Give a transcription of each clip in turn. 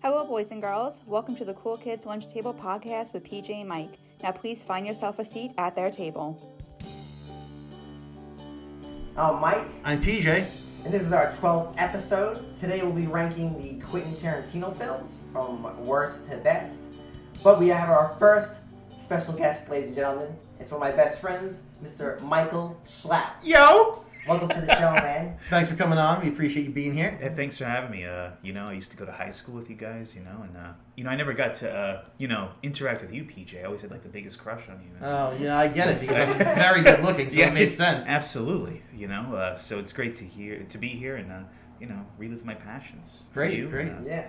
Hello, boys and girls. Welcome to the Cool Kids Lunch Table podcast with PJ and Mike. Now, please find yourself a seat at their table. I'm Mike. I'm PJ. And this is our 12th episode. Today we'll be ranking the Quentin Tarantino films from worst to best. But we have our first special guest, ladies and gentlemen. It's one of my best friends, Mr. Michael Schlapp. Yo! Welcome to the show, man. Thanks for coming on. We appreciate you being here. Yeah, thanks for having me. I used to go to high school with you guys, and I never got to, interact with you, PJ. I always had, the biggest crush on you. Oh, yeah, I get it, because I'm very good looking, so it made sense. Absolutely, so it's great to be here and, relive my passions. Great, you, great. Yeah.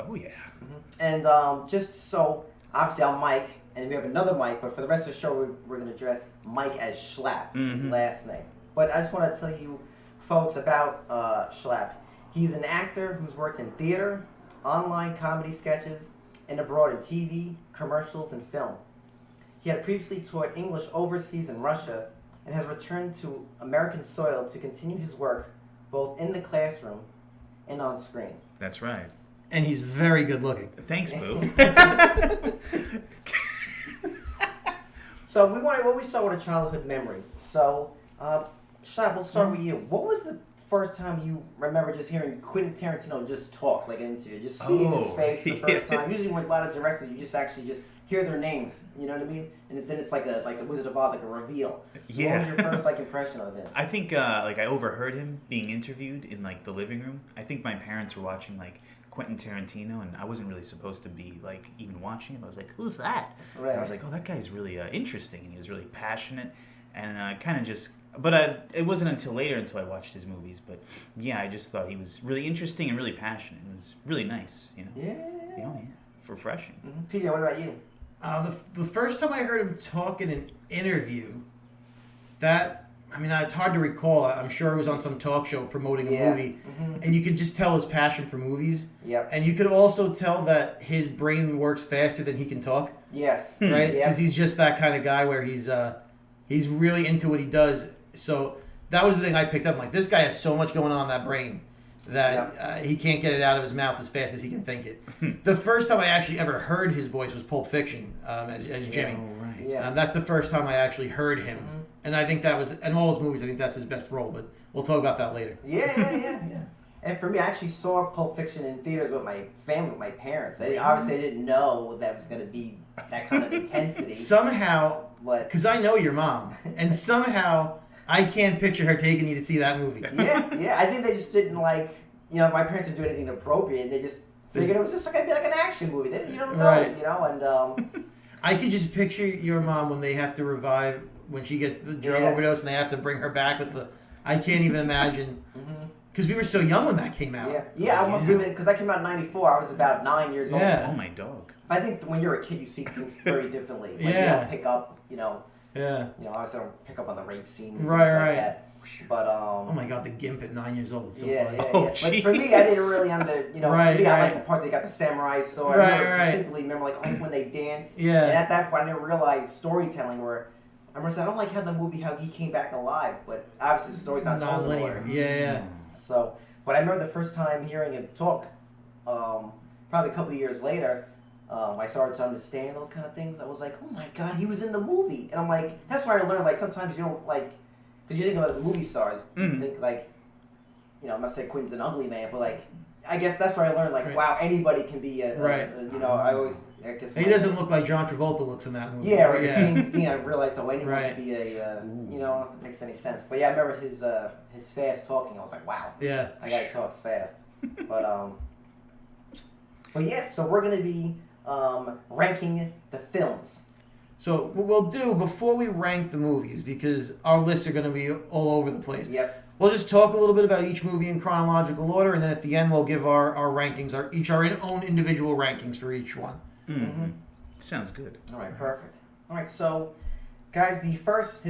Oh, yeah. And just so, obviously I'm Mike, and we have another Mike, but for the rest of the show, we're going to address Mike as Schlapp, his last name. But I just want to tell you folks about Schlapp. He's an actor who's worked in theater, online comedy sketches, and abroad in TV, commercials, and film. He had previously taught English overseas in Russia and has returned to American soil to continue his work both in the classroom and on screen. That's right. And he's very good looking. Thanks, Boo. So we always start with a childhood memory. So, Schlapp, we'll start with you. What was the first time you remember just hearing Quentin Tarantino just talk, like an interview, just seeing his face for the first time? Usually, with a lot of directors, you just actually just hear their names. You know what I mean? And then it's like the Wizard of Oz, like a reveal. So what was your first impression of him? I think I overheard him being interviewed in the living room. I think my parents were watching Quentin Tarantino, and I wasn't really supposed to be even watching him. I was like, "Who's that?" Right. And I was like, "Oh, that guy's really interesting," and he was really passionate, and kind of just. But it wasn't until I watched his movies. But yeah, I just thought he was really interesting and really passionate. It was really nice, Yeah. Refreshing. Mm-hmm. PJ, what about you? The first time I heard him talk in an interview, it's hard to recall. I'm sure it was on some talk show promoting a movie. Mm-hmm. And you could just tell his passion for movies. Yep. And you could also tell that his brain works faster than he can talk. Yes. Right? Because he's just that kind of guy where he's really into what he does. So that was the thing I picked up. I'm like, this guy has so much going on in that brain that he can't get it out of his mouth as fast as he can think it. The first time I actually ever heard his voice was Pulp Fiction as Jimmy. Oh, right. Yeah. That's the first time I actually heard him. Mm-hmm. And I think that was, in all his movies, I think that's his best role. But we'll talk about that later. Yeah. And for me, I actually saw Pulp Fiction in theaters with my family, with my parents. They obviously didn't know that it was going to be that kind of intensity. Somehow, because I know your mom, and somehow I can't picture her taking you to see that movie. Yeah. I think they just didn't my parents didn't do anything inappropriate. They just figured it was just going to be like an action movie. You don't know, right. And I could just picture your mom when they have to revive, when she gets the drug overdose and they have to bring her back with I can't even imagine. Because we were so young when that came out. Yeah, I must have been, because that came out in 94. I was about 9 years old. Yeah. Oh, my dog. I think when you're a kid, you see things very differently. You don't pick up, Yeah. Obviously I don't pick up on the rape scene. Right. Like that. But, oh my God, the gimp at 9 years old is so funny. Yeah. But Geez. for me, I didn't really Right, for me, I like the part they got the samurai sword. I distinctly remember when they danced. Yeah. And at that point, I didn't realize storytelling where, I remember saying, I don't like how the movie, how he came back alive, but obviously the story's not told non-linear. Yeah. So, but I remember the first time hearing him talk, probably a couple of years later, I started to understand those kind of things. I was like, oh my God, he was in the movie. And I'm like, that's why I learned, sometimes you don't, because you think about movie stars, you think, I'm not saying Quentin's an ugly man, but, I guess that's where I learned, wow, anybody can be I guess... He doesn't look like John Travolta looks in that movie. Yeah, right. James Dean, I realized, anyone can be it makes any sense. But yeah, I remember his fast talking. I was like, wow. Yeah. I gotta talk fast. But yeah, so we're gonna be ranking the films. So what we'll do before we rank the movies, because our lists are going to be all over the place. Yep. We'll just talk a little bit about each movie in chronological order, and then at the end we'll give our rankings, our own individual rankings for each one. Mm-hmm. Sounds good. All right, perfect. All right, so guys, his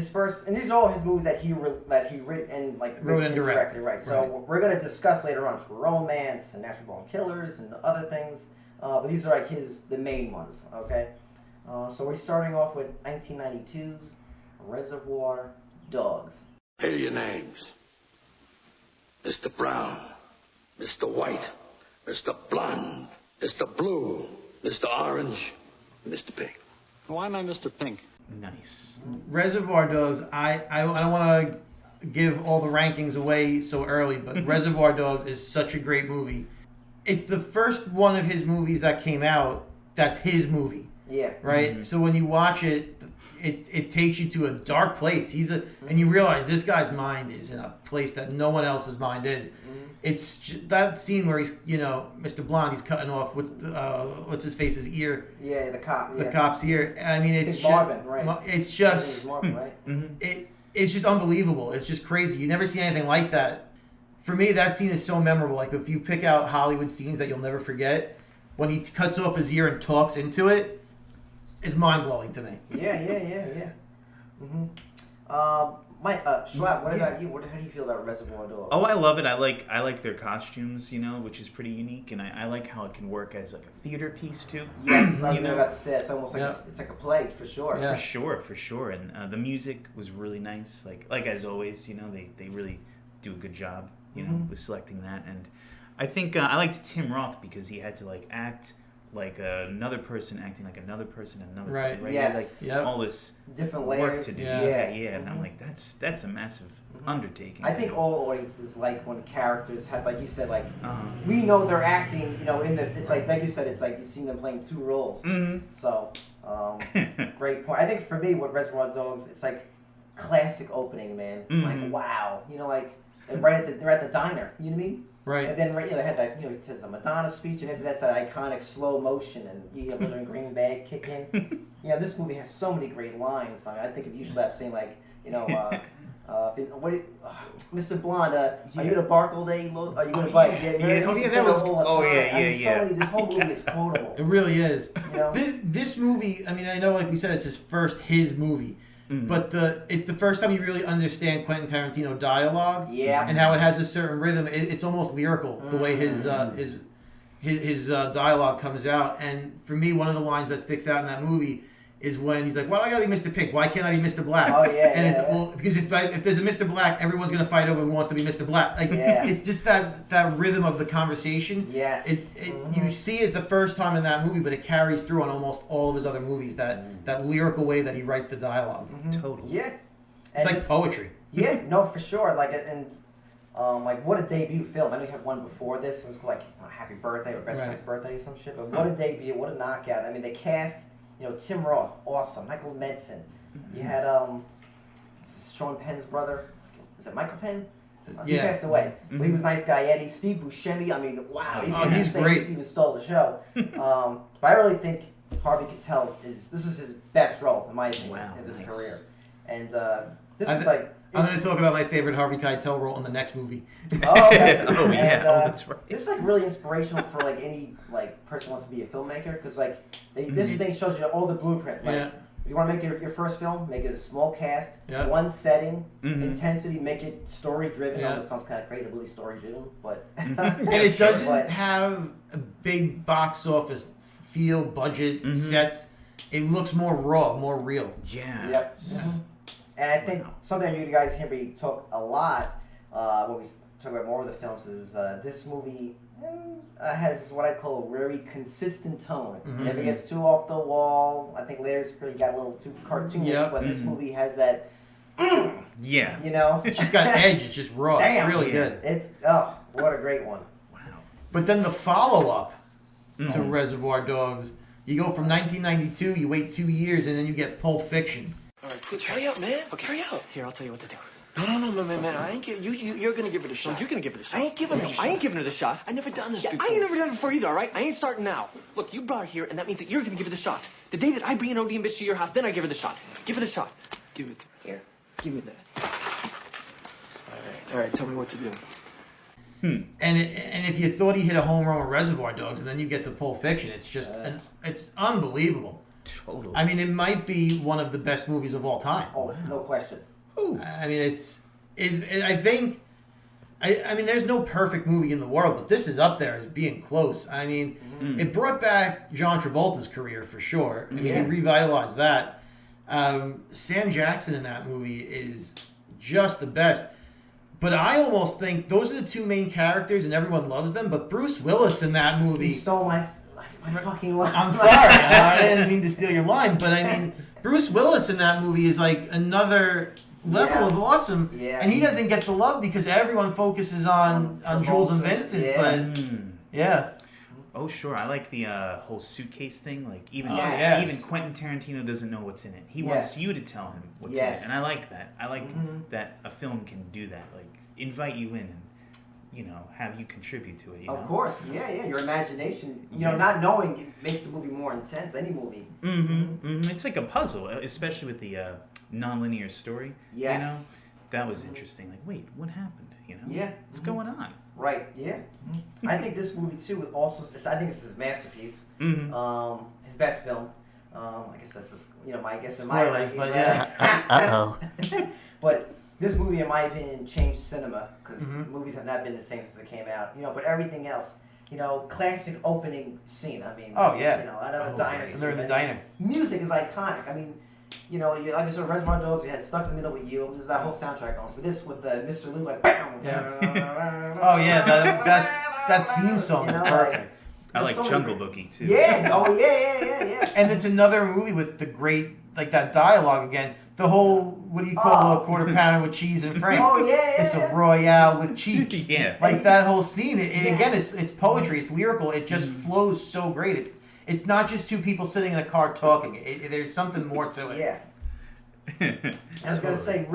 first, and these are all his movies that he wrote and wrote and directed, right? So we're gonna discuss later on True Romance and Natural Born Killers and other things, but these are the main ones, okay? So we're starting off with 1992's Reservoir Dogs. Here are your names. Mr. Brown, Mr. White, Mr. Blonde, Mr. Blue, Mr. Orange, and Mr. Pink. Why am I Mr. Pink? Nice. Reservoir Dogs. I don't want to give all the rankings away so early, but Reservoir Dogs is such a great movie. It's the first one of his movies that came out that's his movie. Yeah. Right? Mm-hmm. So when you watch it, it takes you to a dark place. And you realize this guy's mind is in a place that no one else's mind is. It's that scene where he's, Mr. Blonde, he's cutting off what's his face's ear. Yeah, the cop. The cop's ear. I mean, it's Marvin, right? It's just Marvin, right? It's just unbelievable. It's just crazy. You never see anything like that. For me, that scene is so memorable. Like if you pick out Hollywood scenes that you'll never forget, when he cuts off his ear and talks into it, it's mind blowing to me. Yeah. Mm-hmm. Mike, Schlapp, what about you? How do you feel about Reservoir Dogs? Oh, I love it. I like their costumes, which is pretty unique, and I like how it can work as like a theater piece too. Yes, I was about to say it's almost like it's like a play for sure. Yeah. For sure. And the music was really nice. Like as always, they really do a good job, with selecting that. And I think I liked Tim Roth because he had to act like another person acting like another person and another person, right? Yes. He had, all this different work layers to do. Yeah. And I'm like, that's a massive undertaking. I think all audiences like when characters have, like you said, we know they're acting, in the, it's like you said, it's like you've seen them playing two roles. So, great point. I think for me, with Reservoir Dogs, it's like classic opening, man. Like, wow. They're at the diner, you know what I mean? Right. And then, they had that, it says a Madonna speech, and that's that iconic slow motion, and you have the green bag kick in. This movie has so many great lines. I think of you, Schlapp, saying Mr. Blonde, are you gonna bark all day? Are you gonna bite? This whole movie is quotable. It really is. This movie, I know, like we said, it's his movie. But it's the first time you really understand Quentin Tarantino dialogue, and how it has a certain rhythm. It's almost lyrical the way his dialogue comes out. And for me, one of the lines that sticks out in that movie is when he's like, "Well, I gotta be Mr. Pink. Why can't I be Mr. Black?" Oh yeah, and well, because if there's a Mr. Black, everyone's gonna fight over who wants to be Mr. Black. It's just that rhythm of the conversation. Yes. You see it the first time in that movie, but it carries through on almost all of his other movies. That lyrical way that he writes the dialogue. Totally. Yeah. It's like poetry. Yeah. No, for sure. What a debut film. I know you had one before this. It was called Happy Birthday or Best Friend's Birthday or some shit. But what a debut! What a knockout! I mean, they cast. Tim Roth, awesome. Michael Madsen. You had Sean Penn's brother. Is it Michael Penn? He passed away. But he was a nice guy. Eddie. Steve Buscemi. I mean, wow. He's great. He even stole the show. But I really think Harvey Keitel this is his best role, in my opinion, of his career. And this is I'm going to talk about my favorite Harvey Keitel role in the next movie. Oh, okay. That's right. This is really inspirational for any person who wants to be a filmmaker, because this thing shows you all the blueprint. If you want to make your first film, make it a small cast, one setting, intensity, make it story driven. I know this sounds kind of crazy, movie story driven, but and it doesn't have a big box office feel, budget, sets. It looks more raw, more real. Yeah. Yep. And I think something that you guys hear me talk a lot when we talk about more of the films is this movie has what I call a very consistent tone. It never gets too off the wall. I think later it's really got a little too cartoonish, but this movie has that. It's just got edge. It's just raw. Damn. It's really good. It's what a great one. Wow. But then the follow up to Reservoir Dogs, you go from 1992, you wait 2 years, and then you get Pulp Fiction. All right, please hurry up, man. Okay, hurry up. Here, I'll tell you what to do. No, man. I ain't give you're gonna give it a shot. No, you're gonna give it a shot. I ain't giving her the shot. I never done this before. I ain't never done it before either, all right? I ain't starting now. Look, you brought her here, and that means that you're gonna give it a shot. The day that I bring an OD and bitch to your house, then I give her the shot. Give her the shot. Give it to me. Here. Give me that. All right, tell me what to do. And if you thought he hit a home run with Reservoir Dogs, and then you get to Pulp Fiction, it's just it's unbelievable. Totally. I mean, it might be one of the best movies of all time. Oh, no question. I mean, I I mean, there's no perfect movie in the world, but this is up there as being close. I mean, it brought back John Travolta's career for sure. I mean, he revitalized that. Sam Jackson in that movie is just the best. But I almost think those are the two main characters, and everyone loves them. But Bruce Willis in that movie... He stole my fucking line. I'm sorry. I didn't mean to steal your line. But, I mean, Bruce Willis in that movie is like another level of awesome. Yeah. And he doesn't get the love because everyone focuses on Jules and Vincent. Yeah. But, yeah. Oh, sure. I like the whole suitcase thing. Like, even Yes. Quentin Tarantino doesn't know what's in it. He Yes. wants you to tell him what's in it. And I like that. I like that a film can do that. Like, invite you in and, have you contribute to it. You know? Of course. Yeah. Your imagination, not knowing it makes the movie more intense. Any movie. It's like a puzzle, especially with the non-linear story. Yes. That was interesting. Like, wait, what happened? Yeah. What's going on? Right, yeah. I think this movie, too, also, I think it's his masterpiece. His best film. I guess that's just, my guess in my Spoilers, ranking. but yeah. Uh-oh. But this movie, in my opinion, changed cinema, because movies have not been the same since it came out. But everything else, classic opening scene. I mean, Oh, yeah. Another diner They're in scene. the diner. Music is iconic. I mean, like I said, Reservoir Dogs, you had Stuck in the Middle with You. There's that whole soundtrack going. But this with the Mr. Lou, like, bam! Yeah. Oh, yeah. That theme song is perfect. I like so Jungle many- Boogie, too. Yeah. Oh, yeah. And it's another movie with the great, like that dialogue again. The whole, what do you call a quarter pounder with cheese and Frank? Oh, yeah. It's a Royale with cheese. Yeah. Like that whole scene. Yes. Again, it's poetry. It's lyrical. It just flows so great. It's not just two people sitting in a car talking. There's something more to it. Yeah. I was gonna say,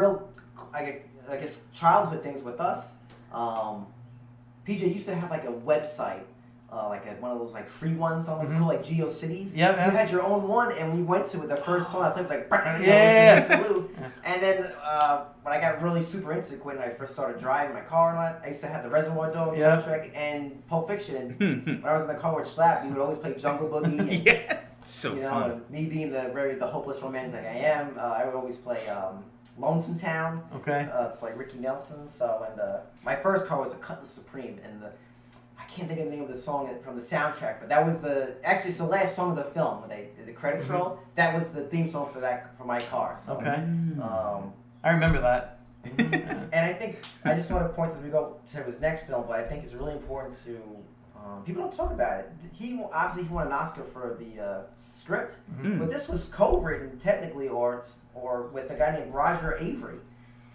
I guess childhood things with us. PJ used to have like a website, one of those like free ones, almost called like GeoCities. Yeah. You had your own one, and we went to it. The first song I played was like, Yeah. Salute. And then when I got really super into Quentin, I first started driving my car and all that, I used to have the Reservoir Dogs soundtrack and Pulp Fiction. And when I was in the car with Schlapp, we would always play Jungle Boogie. And, Yeah. So fun. and me being the hopeless romantic I am, I would always play Lonesome Town. Okay. It's like Ricky Nelson. So my first car was a Cutlass Supreme, and I can't think of the name of the song from the soundtrack, but that was it's the last song of the film when the credits roll. That was the theme song for my car. So, Okay. I remember that. and I think I just want to point as we go to his next film, but I think it's really important to. People don't talk about it. He won an Oscar for the script, but this was co-written technically, or with a guy named Roger Avery.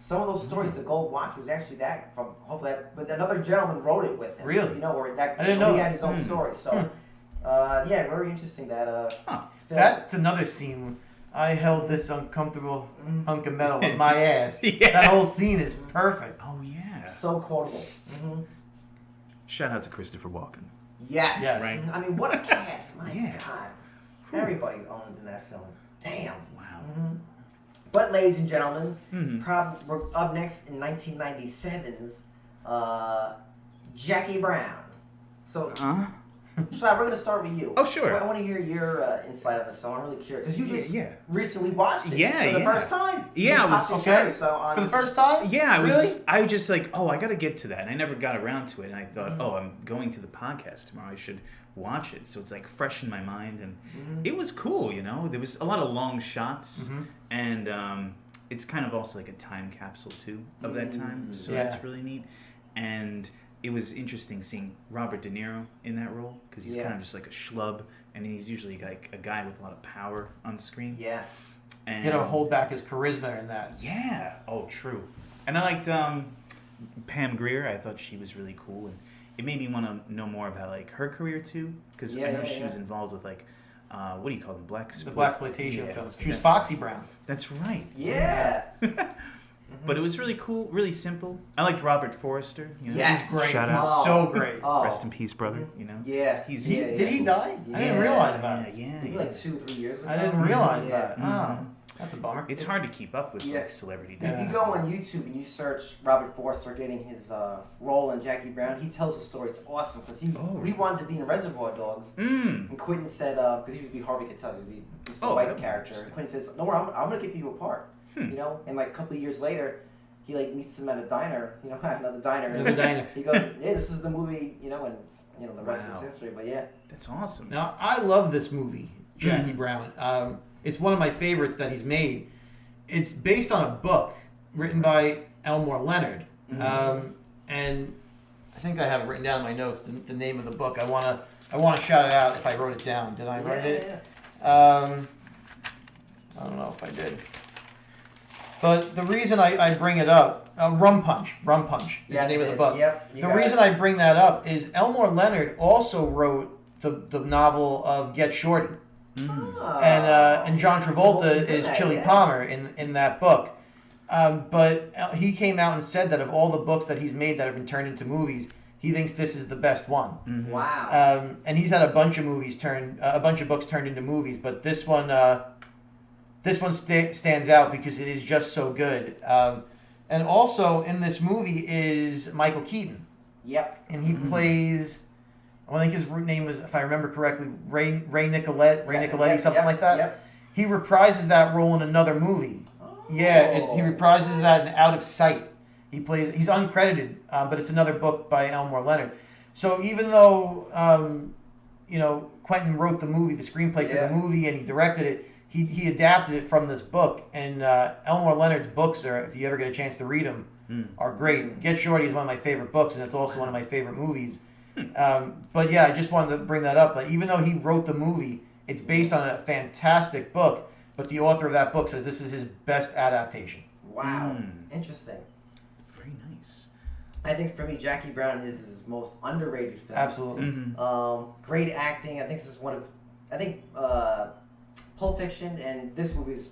Some of those stories, The Gold Watch was actually that from but another gentleman wrote it with him. Really? Or that I didn't know he that. had his own story. So, very interesting that. Film. That's another scene. I held this uncomfortable hunk of metal with my ass. Yeah. That whole scene is perfect. Oh, yeah. So quotable. Shout out to Christopher Walken. Yes. Yes. Right. I mean, what a cast! My Yeah. God, everybody owned in that film. Damn. Wow. But, ladies and gentlemen, we're up next in 1997's Jackie Brown. So, Schlapp, we're going to start with you. Oh, sure. I want to hear your insight on this film. I'm really curious. Because you just Yeah. recently watched it Yeah, for the yeah. first time. Yeah, You just I was- popped the Okay. cherry, so For the first time? Yeah, Really? I was just like, I got to get to that. And I never got around to it. And I thought, I'm going to the podcast tomorrow. I should watch it. So it's like fresh in my mind. And it was cool, There was a lot of long shots. And it's kind of also like a time capsule, too, of that time. So Yeah. that's really neat. And it was interesting seeing Robert De Niro in that role. Because he's kind of just like a schlub. And he's usually like a guy with a lot of power on screen. Yes. And He had to hold back his charisma in that. yeah. Oh, true. And I liked Pam Grier. I thought she was really cool, and it made me want to know more about like her career too, because I know she was involved with like what do you call them, The blaxploitation yeah, films. She was that's- Foxy Brown. That's right. Yeah. But it was really cool, really simple. I liked Robert Forrester. Yes. He's great. Shout He's out. so great. Oh. Rest in peace, brother. Yeah. He's Did he die? I didn't Yeah. realize that. Yeah. Maybe like 2-3 years ago. I didn't realize Yeah. that. Oh, that's a bummer. It's hard to keep up with like celebrity If deaths. you go on YouTube and you search Robert Forster getting his role in Jackie Brown, he tells the story. It's awesome because he wanted to be in Reservoir Dogs, and Quentin said because he used to be Harvey Keitel, he used to be Mr. White's that'd be character. And Quentin says, "No, I'm going to give you a part." And like a couple of years later, he like meets him at a diner, another diner. Another diner. He goes, "Yeah, this is the movie," and it's, the rest is history. But yeah, That's awesome. Now, I love this movie, Jackie Brown. It's one of my favorites that he's made. It's based on a book written by Elmore Leonard. And I think I have it written down in my notes, the name of the book. I want to shout it out if I wrote it down. Did I write it? Yeah. I don't know if I did. But the reason I bring it up, Rum Punch is the name of the book. Yep, the reason I bring that up is Elmore Leonard also wrote the novel of Get Shorty. And John Travolta is Chili Palmer in that book. But he came out and said that of all the books that he's made that have been turned into movies, he thinks this is the best one. Wow. And he's had a bunch of books turned into movies, but this one stands out because it is just so good. And also in this movie is Michael Keaton. Yep. And he plays, I think his name was, if I remember correctly, Ray Nicoletti, something like that. Yep. He reprises that role in another movie. Yeah, he reprises that in Out of Sight. He's uncredited, but it's another book by Elmore Leonard. So even though, Quentin wrote the screenplay for the movie, and he directed it, he adapted it from this book. And Elmore Leonard's books are, if you ever get a chance to read them, are great. Get Shorty is one of my favorite books, and it's also one of my favorite movies. But yeah, I just wanted to bring that up. Like, even though he wrote the movie, it's based on a fantastic book. But the author of that book says this is his best adaptation. Wow. Interesting. Very nice. I think for me, Jackie Brown is his most underrated film. Absolutely. Great acting. I think this is one of, Pulp Fiction and this movie is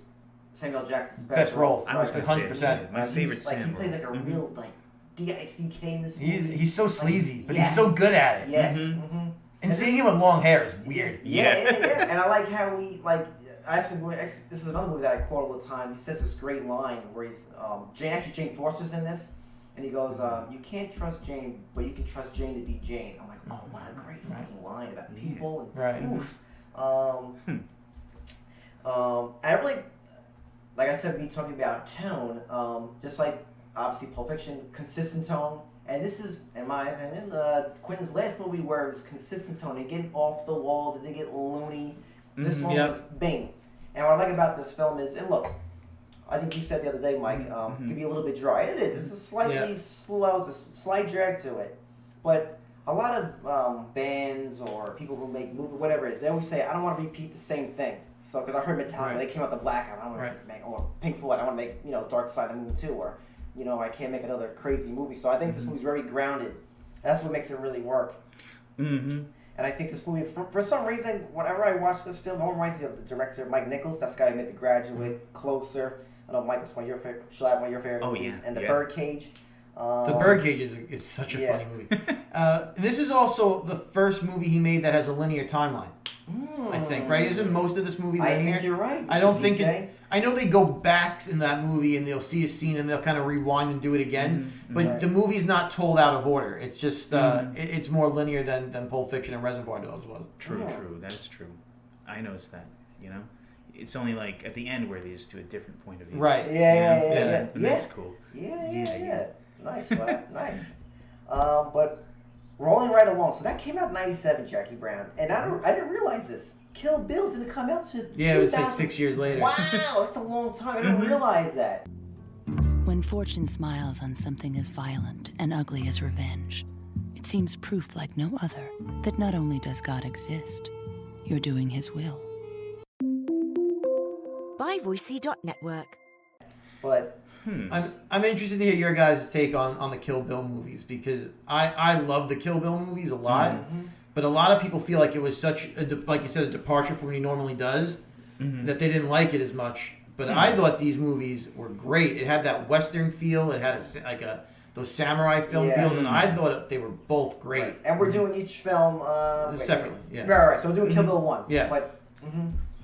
Samuel Jackson's best role. I was going to say, 100%. my favorite He Sam plays role. like a real, D-I-C-K in this movie. He's so sleazy, but he's so good at it. Yes. And seeing him with long hair is weird. Yeah. And I like how this is another movie that I quote all the time. He says this great line where he's Jane Foster's in this, and he goes, "You can't trust Jane, but you can trust Jane to be Jane." I'm like, oh, what a great fucking line about people. And, Right. Oof. I really, like I said, me talking about tone, just like obviously Pulp Fiction, consistent tone. And this is, in my opinion, Quentin's last movie where it was consistent tone and getting off the wall, didn't get loony. This one was bing. And what I like about this film is, and look, I think you said the other day, Mike, it could be a little bit dry. It is. It's a slightly slow, just slight drag to it. But a lot of bands or people who make movies, whatever it is, they always say, I don't want to repeat the same thing. So, because I heard Metallica, they came out the Black Album, I don't want to make, or Pink Floyd, I want to make, Dark Side of the Moon too, or, I can't make another crazy movie. So I think this movie's very grounded. That's what makes it really work. And I think this movie, for some reason, whenever I watch this film, it reminds me of the director, Mike Nichols. That's the guy who made The Graduate, Closer. I know, Mike, that's one of your favorite, Schlapp, one of your favorite movies. And The Birdcage. The Birdcage is such a funny movie. This is also the first movie he made that has a linear timeline. I think, right? Isn't most of this movie linear? I think you're right. I don't think it. I know they go back in that movie and they'll see a scene and they'll kind of rewind and do it again. But the movie's not told out of order. It's just it's more linear than Pulp Fiction and Reservoir Dogs was. True. That is true. I noticed that. It's only like at the end where they just do a different point of view. Right. Yeah. And that's cool. Yeah. Nice, nice. But rolling right along. So that came out in '97, Jackie Brown, and I didn't realize this. Kill Bill didn't come out to it was like 6 years later. Wow, that's a long time. I didn't realize that. When fortune smiles on something as violent and ugly as revenge, it seems proof like no other that not only does God exist, you're doing his will. By Voicey.network. But I'm interested to hear your guys' take on the Kill Bill movies, because I love the Kill Bill movies a lot, but a lot of people feel like it was such like you said, a departure from what he normally does, that they didn't like it as much. But I thought these movies were great. It had that Western feel. It had those samurai film feels, and I thought they were both great. Right. And we're doing each film separately. Yeah. Right. So we're doing Kill Bill 1. Yeah. But,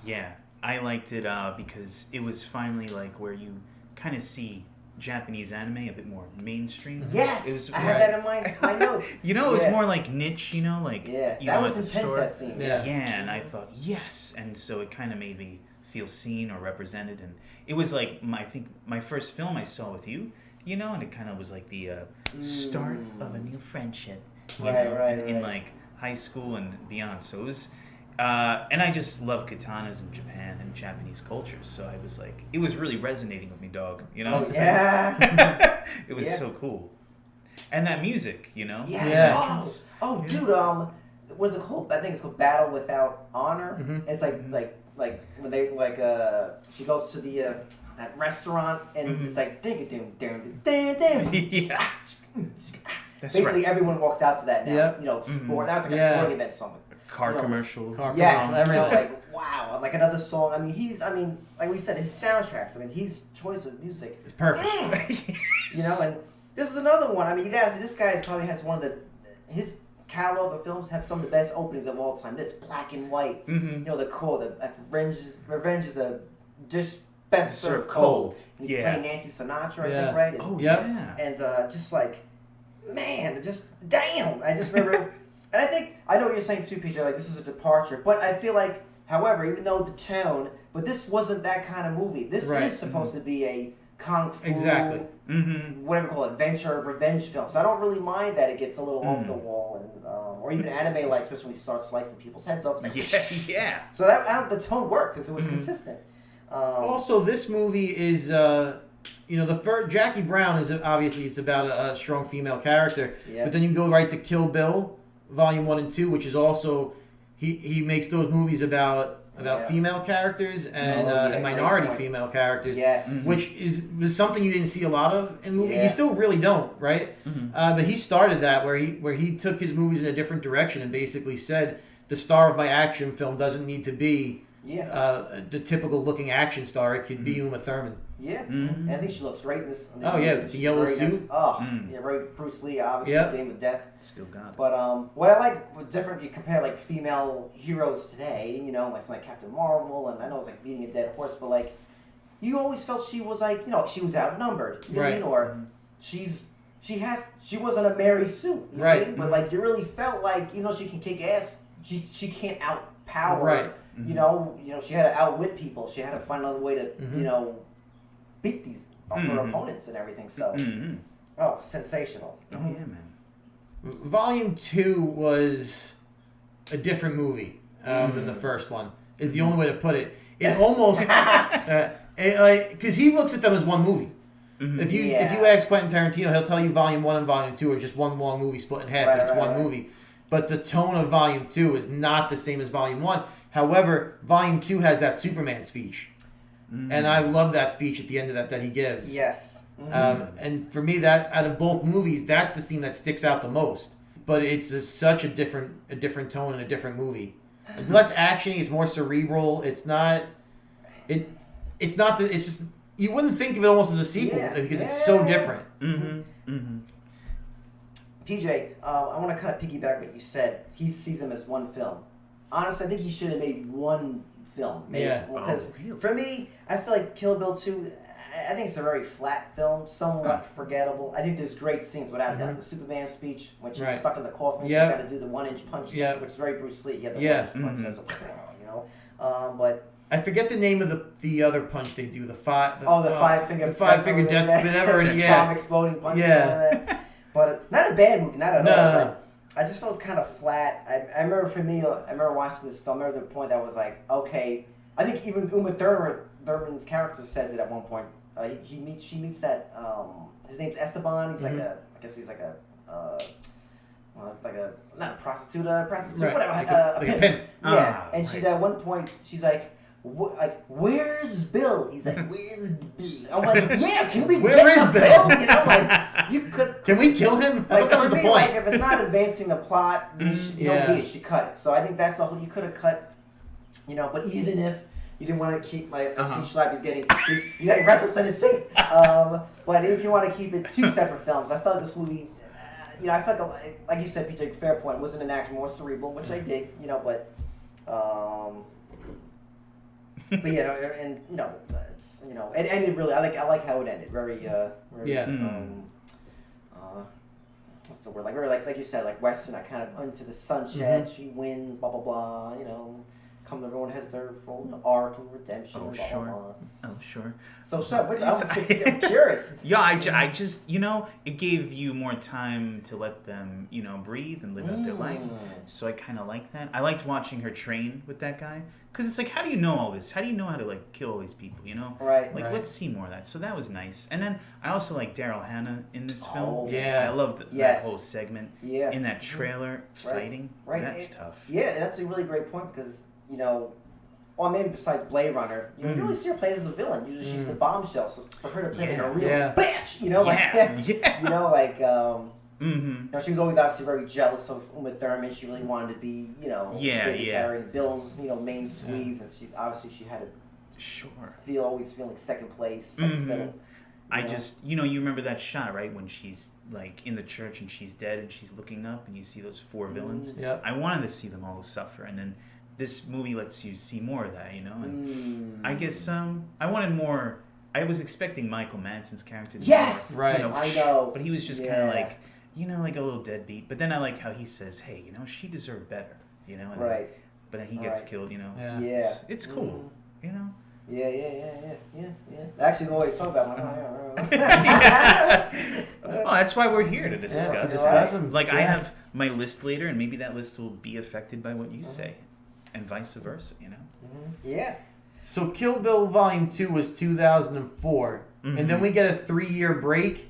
Yeah, I liked it because it was finally like where you kind of see Japanese anime a bit more mainstream. Yes, I had that in my notes. It was more like niche, like that was intense, that scene. Yeah, and I thought yes, and so it kind of made me feel seen or represented, and it was like I think my first film I saw with you, you know, and it kind of was like the start of a new friendship, you Right, know, right, in right. like high school and beyond. So it was, and I just love katanas in Japan and Japanese culture. So I was like, it was really resonating with me, dog. You know? Oh, yeah. It was Yeah. so cool. And that music, you know? Yes. Yeah. Oh, dude. What's it called? I think it's called Battle Without Honor. Mhm. It's like when they she goes to the that restaurant and it's like ding ding ding ding ding. Yeah. That's Basically, right. everyone walks out to that now. Yep. You know, sport. That was like a Yeah. sporting event song. Car You know, commercial. Car Yes, commercial, you know, everything. like wow, like another song. I mean, like we said, his soundtracks. I mean, his choice of music. It's perfect. You know, and this is another one. I mean, you guys, this guy probably has one of his catalog of films have some of the best openings of all time. This black and white. Mm-hmm. You know, the call, revenge is a dish best served Served cold. cold. And he's Yeah. playing Nancy Sinatra, I Yeah. think, right? And, Oh, Yep. yeah. and just like, man, just damn. I just remember, and I know what you're saying too, PJ. Like this is a departure, but I feel like, however, even though the tone, but this wasn't that kind of movie. This Right. is supposed to be a kung fu, Exactly. Mm-hmm. whatever you call it, adventure, revenge film. So I don't really mind that it gets a little off the wall, and or even anime like, especially when we start slicing people's heads off. Like, Yeah, yeah. So that the tone worked because it was consistent. Also, this movie is, you know, the first Jackie Brown is obviously it's about a strong female character, Yeah. but then you go right to Kill Bill, Volume 1 and 2, which is also he makes those movies about Yeah. female characters and, Oh, yeah, and minority great point. female characters. Yes. Which was something you didn't see a lot of in movies. Yeah. You still really don't, right? Mm-hmm. But he started that where he took his movies in a different direction and basically said the star of my action film doesn't need to be the typical looking action star. It could be Uma Thurman. Yeah, Mm-hmm. and I think she looks great in this. Oh, yeah, She's the yellow very suit. nice. Oh, yeah, very Bruce Lee, obviously, Yep. Game of Death. Still got it. But what I like with different, you compare like female heroes today, you know, like something like Captain Marvel, and I know it's like beating a dead horse, but like, you always felt she was like, you know, she was outnumbered, you know what I Right. mean? Or she wasn't a Mary Sue, you know what I Right. mean? But like, you really felt like, even though she can kick ass, she can't outpower. Right. You know, she had to outwit people. She had to find another way to, you know, beat these her opponents and everything. So, oh, sensational. Oh, yeah, man. Volume 2 was a different movie than the first one. Is the only way to put it. It almost because he looks at them as one movie. If you ask Quentin Tarantino, he'll tell you Volume 1 and Volume 2 are just one long movie split in half, but it's one movie. But the tone of Volume 2 is not the same as Volume 1. However, Volume 2 has that Superman speech. And I love that speech at the end of that he gives. Yes. And for me, that out of both movies, that's the scene that sticks out the most. But it's such a different tone and a different movie. It's less actiony. It's more cerebral. It's not. It's not. It's just you wouldn't think of it almost as a sequel because it's so different. PJ, I want to kind of piggyback what you said. He sees them as one film. Honestly, I think he should have made one film. Yeah. Because really? for me, I feel like Kill Bill 2, I think it's a very flat film, somewhat forgettable. I think there's great scenes without a doubt. The Superman speech, when she's stuck in the coffin, she's got to do the 1-inch punch, which is very Bruce Lee. He had the 1-inch punch, that's you know. But I forget the name of the other punch they do. The five finger death, whatever. The bomb exploding punch. Yeah. But not a bad movie, not at all. But I just felt it's kind of flat. I remember for me, I remember watching this film. I remember the point that was like, okay. I think even Uma Thurman's character says it at one point. She meets that. His name's Esteban. He's like a. I guess he's like a. Like a not a prostitute, whatever. Like a pimp. Yeah, and she's at one point. She's like. Where's Bill? He's like, where's Bill? I'm like, yeah, can we Where is Bill? You know, like, you could. Can we kill him? I thought that was for the me, point. like, if it's not advancing the plot, you don't need it. You cut it. So I think that's the whole. You could have cut, you know. But even if you didn't want to keep my Schlapp, he's getting restless in his seat. But if you want to keep it two separate films, I felt this movie. You know, I felt like you said, PJ, fair point. It wasn't an action, more cerebral, which I dig. You know, but. But you know, and you know, it's you know, it ended really. I like how it ended. Very what's the word? Like very like you said, like Western. That kind of into the sunset. She wins. Blah blah blah. You know, everyone has their full arc and redemption. Oh, and blah, sure. blah, blah. Oh, sure. So, I'm curious. Yeah, I just, it gave you more time to let them, breathe and live out their life. So I kind of like that. I liked watching her train with that guy. Because it's like, how do you know all this? How do you know how to, like, kill all these people, Right. Like, let's see more of that. So that was nice. And then I also like Daryl Hannah in this film. Oh, yeah. I loved that whole segment. Yeah. In that trailer, fighting. Right. That's tough. Yeah, that's a really great point because, well, maybe besides Blade Runner, you really see her play as a villain. Usually she's the bombshell, so for her to play like a real bitch, she was always obviously very jealous of Uma Thurman. She really wanted to be, carrying Bill's, main squeeze, and she had to always feel like second place, second fiddle. I just, you remember that shot, right? When she's, like, in the church and she's dead and she's looking up and you see those 4 villains. Yep. I wanted to see them all suffer. And then this movie lets you see more of that, And I guess I wanted more. I was expecting Michael Madsen's character to be more, right. I know. But he was just kind of like, like a little deadbeat. But then I like how he says, hey, she deserved better, And right. But then he gets killed, Yeah. It's cool, Yeah. Actually, the way you talk about it, well, that's why we're here to discuss. to discuss them. Like, I have my list later, and maybe that list will be affected by what you say, and vice versa, Yeah. So Kill Bill Volume 2 was 2004, and then we get a 3-year break,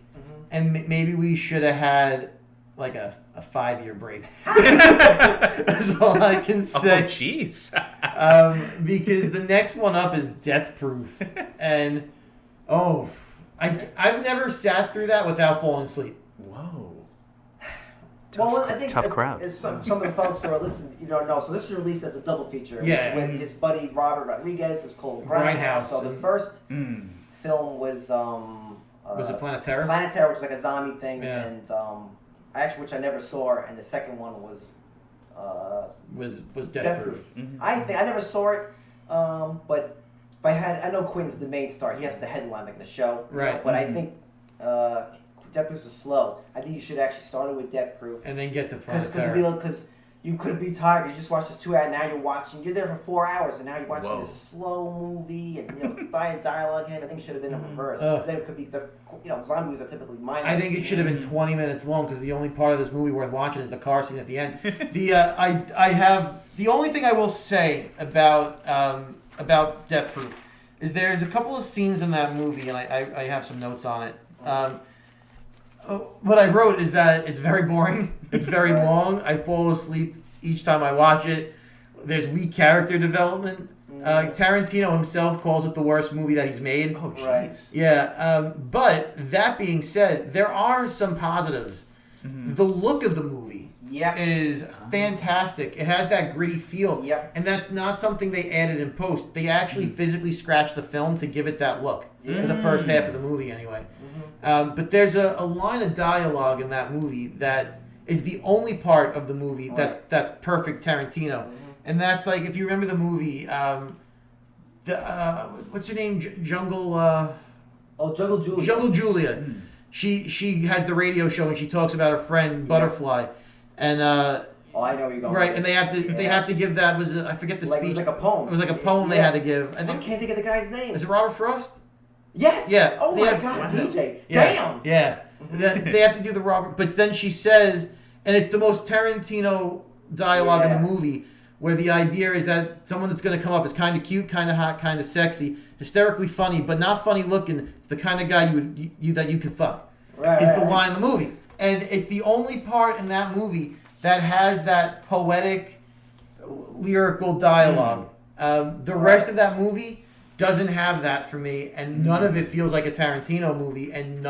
and maybe we should have had like a 5-year break. That's all I can say. Oh, jeez. Because the next one up is Death Proof, and I've never sat through that without falling asleep. Whoa. Well, I think tough crowd. Some of the folks who are listening, you don't know. So this was released as a double feature. It was with his buddy Robert Rodriguez. It was called Grindhouse. So the first film was Was it Planet Terror? Planet Terror, which is like a zombie thing, and which I never saw, and the second one was Death Proof. I never saw it, but if I know Quinn's the main star. He has the headline like in the show, right? But I think Death Proof is slow. I think you should actually start it with Death Proof and then get to Planet Terror. Because you could be tired. You just watched this 2 hours. Now you're there for 4 hours, and now you're watching this slow movie and dialogue. I think it should have been in reverse. Then it could be zombies are typically mindless. I think it should have been 20 minutes long because the only part of this movie worth watching is the car scene at the end. I have the only thing I will say about Death Proof is there's a couple of scenes in that movie, and I have some notes on it. What I wrote is that it's very boring. It's very long. I fall asleep each time I watch it. There's weak character development. Tarantino himself calls it the worst movie that he's made. Oh, jeez. Yeah, but that being said, there are some positives. The look of the movie is fantastic. It has that gritty feel. And that's not something they added in post. They actually physically scratched the film to give it that look. For the first half of the movie, anyway. But there's a line of dialogue in that movie that is the only part of the movie that's perfect Tarantino. And that's like, if you remember the movie, what's her name? Jungle Julia. Jungle Julia. She has the radio show and she talks about her friend Butterfly. And I know where you're going. Right, and they have to give that I forget the speech. It was like a poem. It was like a poem they had to give. I can't think of the guy's name. Is it Robert Frost? Yes. Yeah. Oh my God, PJ. Yeah. Damn. Yeah. They have to do the Robert, but then she says, and it's the most Tarantino dialogue in the movie, where the idea is that someone that's going to come up is kind of cute, kind of hot, kind of sexy, hysterically funny, but not funny looking. It's the kind of guy that you could fuck. Is the line in the movie, and it's the only part in that movie that has that poetic, lyrical dialogue. The rest of that movie doesn't have that for me, and none of it feels like a Tarantino movie, and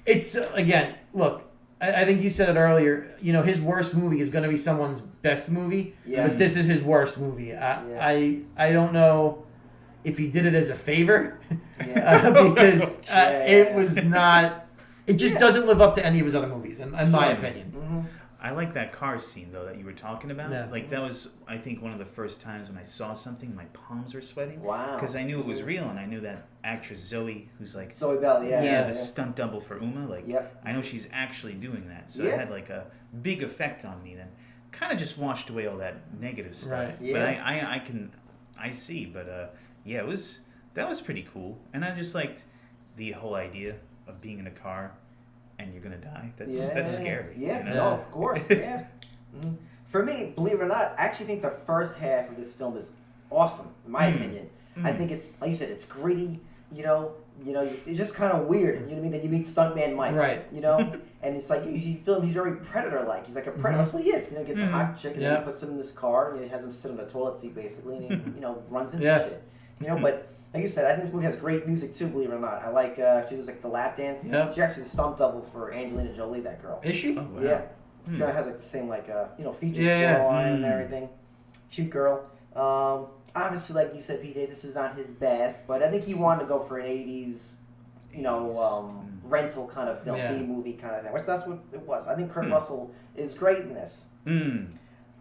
it's, again, look, I think you said it earlier, his worst movie is going to be someone's best movie, but this is his worst movie. I don't know if he did it as a favor, because it was not, it just doesn't live up to any of his other movies, in my opinion. I like that car scene, though, that you were talking about. Yeah. Like, that was, I think, one of the first times when I saw something, my palms were sweating. Wow. Because I knew it was real, and I knew that actress Zoe, who's like... Zoe Bell, the stunt double for Uma. Like, I know she's actually doing that. So it had, like, a big effect on me then. kind of just washed away all that negative stuff. Right. Yeah. But I see. But yeah, that was pretty cool, and I just liked the whole idea of being in a car and you're gonna die. That's scary. Yeah, you know? no, of course, yeah. For me, believe it or not, I actually think the first half of this film is awesome, in my opinion. I think it's, like you said, it's gritty, it's just kind of weird, you know what I mean? Then you meet Stuntman Mike, Right. And it's like, you feel him, he's very Predator-like. He's like a Predator, that's what he is. He gets a hot chick and then he puts him in this car, and he has him sit on the toilet seat, basically, and he, runs into shit. But... Like you said, I think this movie has great music too, believe it or not. I like, she does like the lap dance. Yep. She actually stunt double for Angelina Jolie, that girl. Is she? Oh, wow. Yeah. She kind of has like the same features, Yeah. line and everything. Cute girl. Obviously, like you said, PJ, this is not his best, but I think he wanted to go for an 80s, rental kind of film, B-movie kind of thing, which that's what it was. I think Kurt Russell is great in this.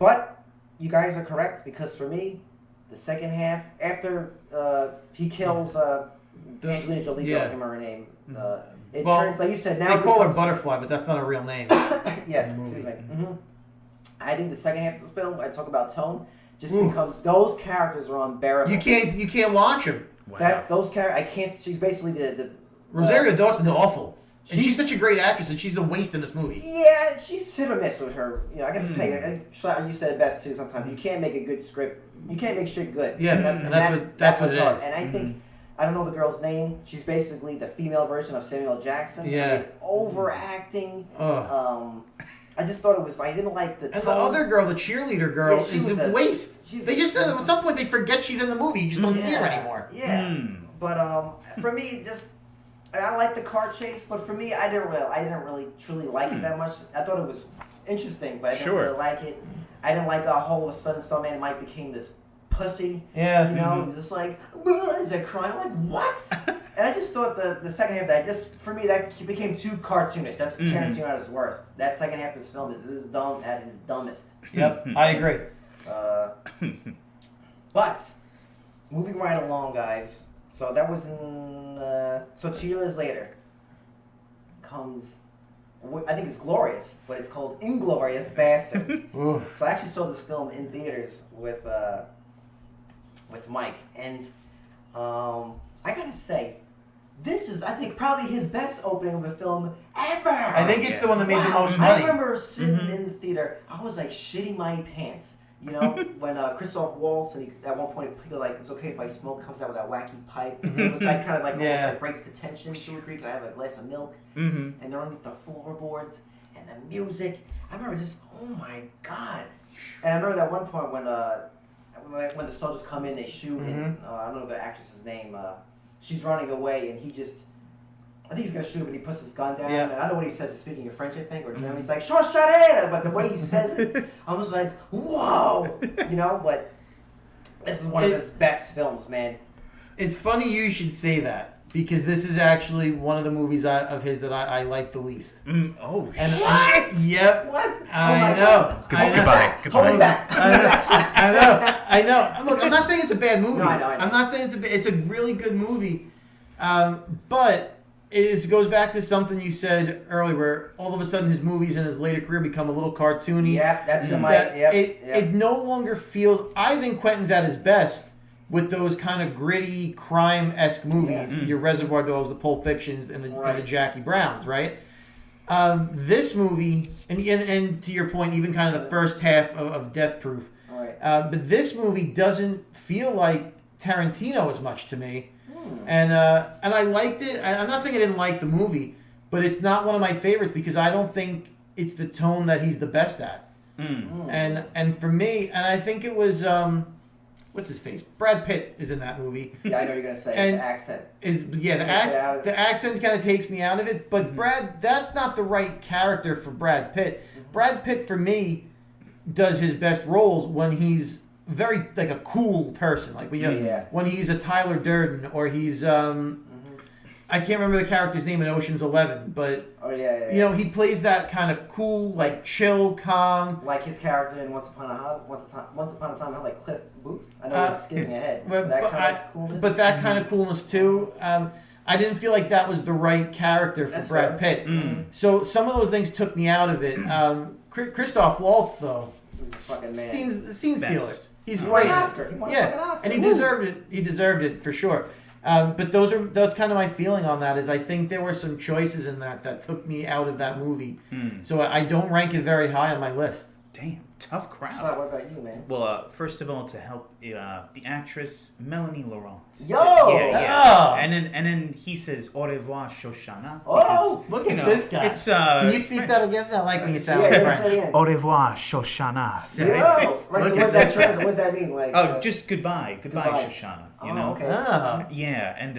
But you guys are correct, because for me, the second half, after he kills Angelina Jolie, don't remember her name. It turns, like you said, now they call her Butterfly, but that's not a real name. Yes, excuse me. I think the second half of this film, I talk about tone, just becomes those characters are unbearable. You can't watch them. Wow. Those characters, I can't. She's basically the Rosario Dawson's awful. And she's such a great actress, and she's the waste in this movie. Yeah, she's hit or miss with her. I guess you said it best too. Sometimes you can't make a good script. You can't make shit good. Yeah, that's what it hard. is. And I think I don't know the girl's name. She's basically the female version of Samuel Jackson. Yeah, overacting. I just thought it was. I didn't like the tone. And the other girl, the cheerleader girl, is a waste. They just at some point they forget she's in the movie. You just don't see her anymore. Yeah, but for me, just. I like the car chase, but for me, I didn't really truly like it that much. I thought it was interesting, but I didn't really like it. I didn't like all of a sudden Stuntman Mike became this pussy. Yeah. Just like, is that crying? I'm like, what? And I just thought the second half of that, for me, that became too cartoonish. That's Tarantino at his worst. That second half of his film is dumb at his dumbest. Yep, I agree. But moving right along, guys. So that was in. So 2 years later comes. I think it's glorious, but it's called Inglorious Bastards. So I actually saw this film in theaters with Mike, and I gotta say, this is I think probably his best opening of a film ever. I think it's the one that made the most money. I remember sitting in the theater, I was like shitting my pants. When Christoph Waltz, and at one point he like, it's okay if I smoke, comes out with that wacky pipe. It was like kind of like almost like breaks the tension to a degree. Can I have a glass of milk? And they're underneath the floorboards and the music. I remember just, oh my god! And I remember that one point when the soldiers come in, they shoot, and I don't know the actress's name. She's running away, and he just. I think he's going to shoot him, but he puts his gun down. And I don't know what he says. He's speaking in French, I think, or German. He's like, shut it! But the way he says it, I was like, whoa! But this is one of his best films, man. It's funny you should say that, because this is actually one of the movies of his that I like the least. Oh, what? Yep. What? I know. Goodbye. Hold me back. I know. Look, I'm not saying it's a bad movie. No, I know. I'm not saying it's a really good movie. But it goes back to something you said earlier, where all of a sudden his movies in his later career become a little cartoony. Yeah, that's in It no longer feels. I think Quentin's at his best with those kind of gritty crime-esque movies. Your Reservoir Dogs, the Pulp Fictions, and the Jackie Browns, right? This movie, and to your point, even kind of the first half of Death Proof. Right. But this movie doesn't feel like Tarantino as much to me. And I liked it. I'm not saying I didn't like the movie, but it's not one of my favorites because I don't think it's the tone that he's the best at. And for me, and I think it was what's his face? Brad Pitt is in that movie. Yeah, I know you're gonna say and the accent. The accent kind of takes me out of it. But that's not the right character for Brad Pitt. Brad Pitt for me does his best roles when he's very like a cool person, like when he's a Tyler Durden or he's I can't remember the character's name in Ocean's 11, but he plays that kind of cool, like chill, calm, like his character in Once Upon a Time, had like Cliff Booth. I know I'm skipping ahead, but that kind of coolness too. I didn't feel like that was the right character for Brad Pitt. So some of those things took me out of it. Christoph Waltz, though, He's a fucking man. Scene stealer. Best. He's He great. won an Oscar. He won a fucking Oscar. And he deserved it. He deserved it for sure. But that's kind of my feeling on that. Is I think there were some choices in that took me out of that movie. So I don't rank it very high on my list. Damn, tough crowd. Schlapp, what about you, man? Well, first of all, to help the actress Melanie Laurent. Yo! Oh. And then he says au revoir, Shoshana. Oh, Look at this guy. It's Can you speak that again? I like when you sound like yeah, French. say it. Au revoir, Shoshana. Yo! Right, so what does that translate? What does that mean? Like, Oh, just goodbye, Goodbye. Shoshana. You oh, know. okay. Ah. Yeah, and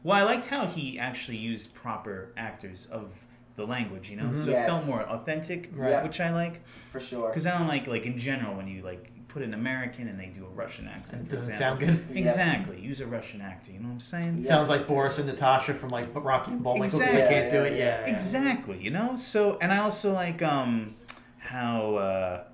well, I liked how he actually used proper actors of the language, you know, so Yes. it felt more authentic, Right. which I like. For sure. Because I don't like in general when you like put an American and they do a Russian accent. It for doesn't example. sound good. Exactly. Use a Russian actor. You know what I'm saying? Yeah. Sounds like Boris and Natasha from like Rocky and Bullwinkle because they Exactly. can't do it. Yeah. Exactly. You know. So, and I also like how.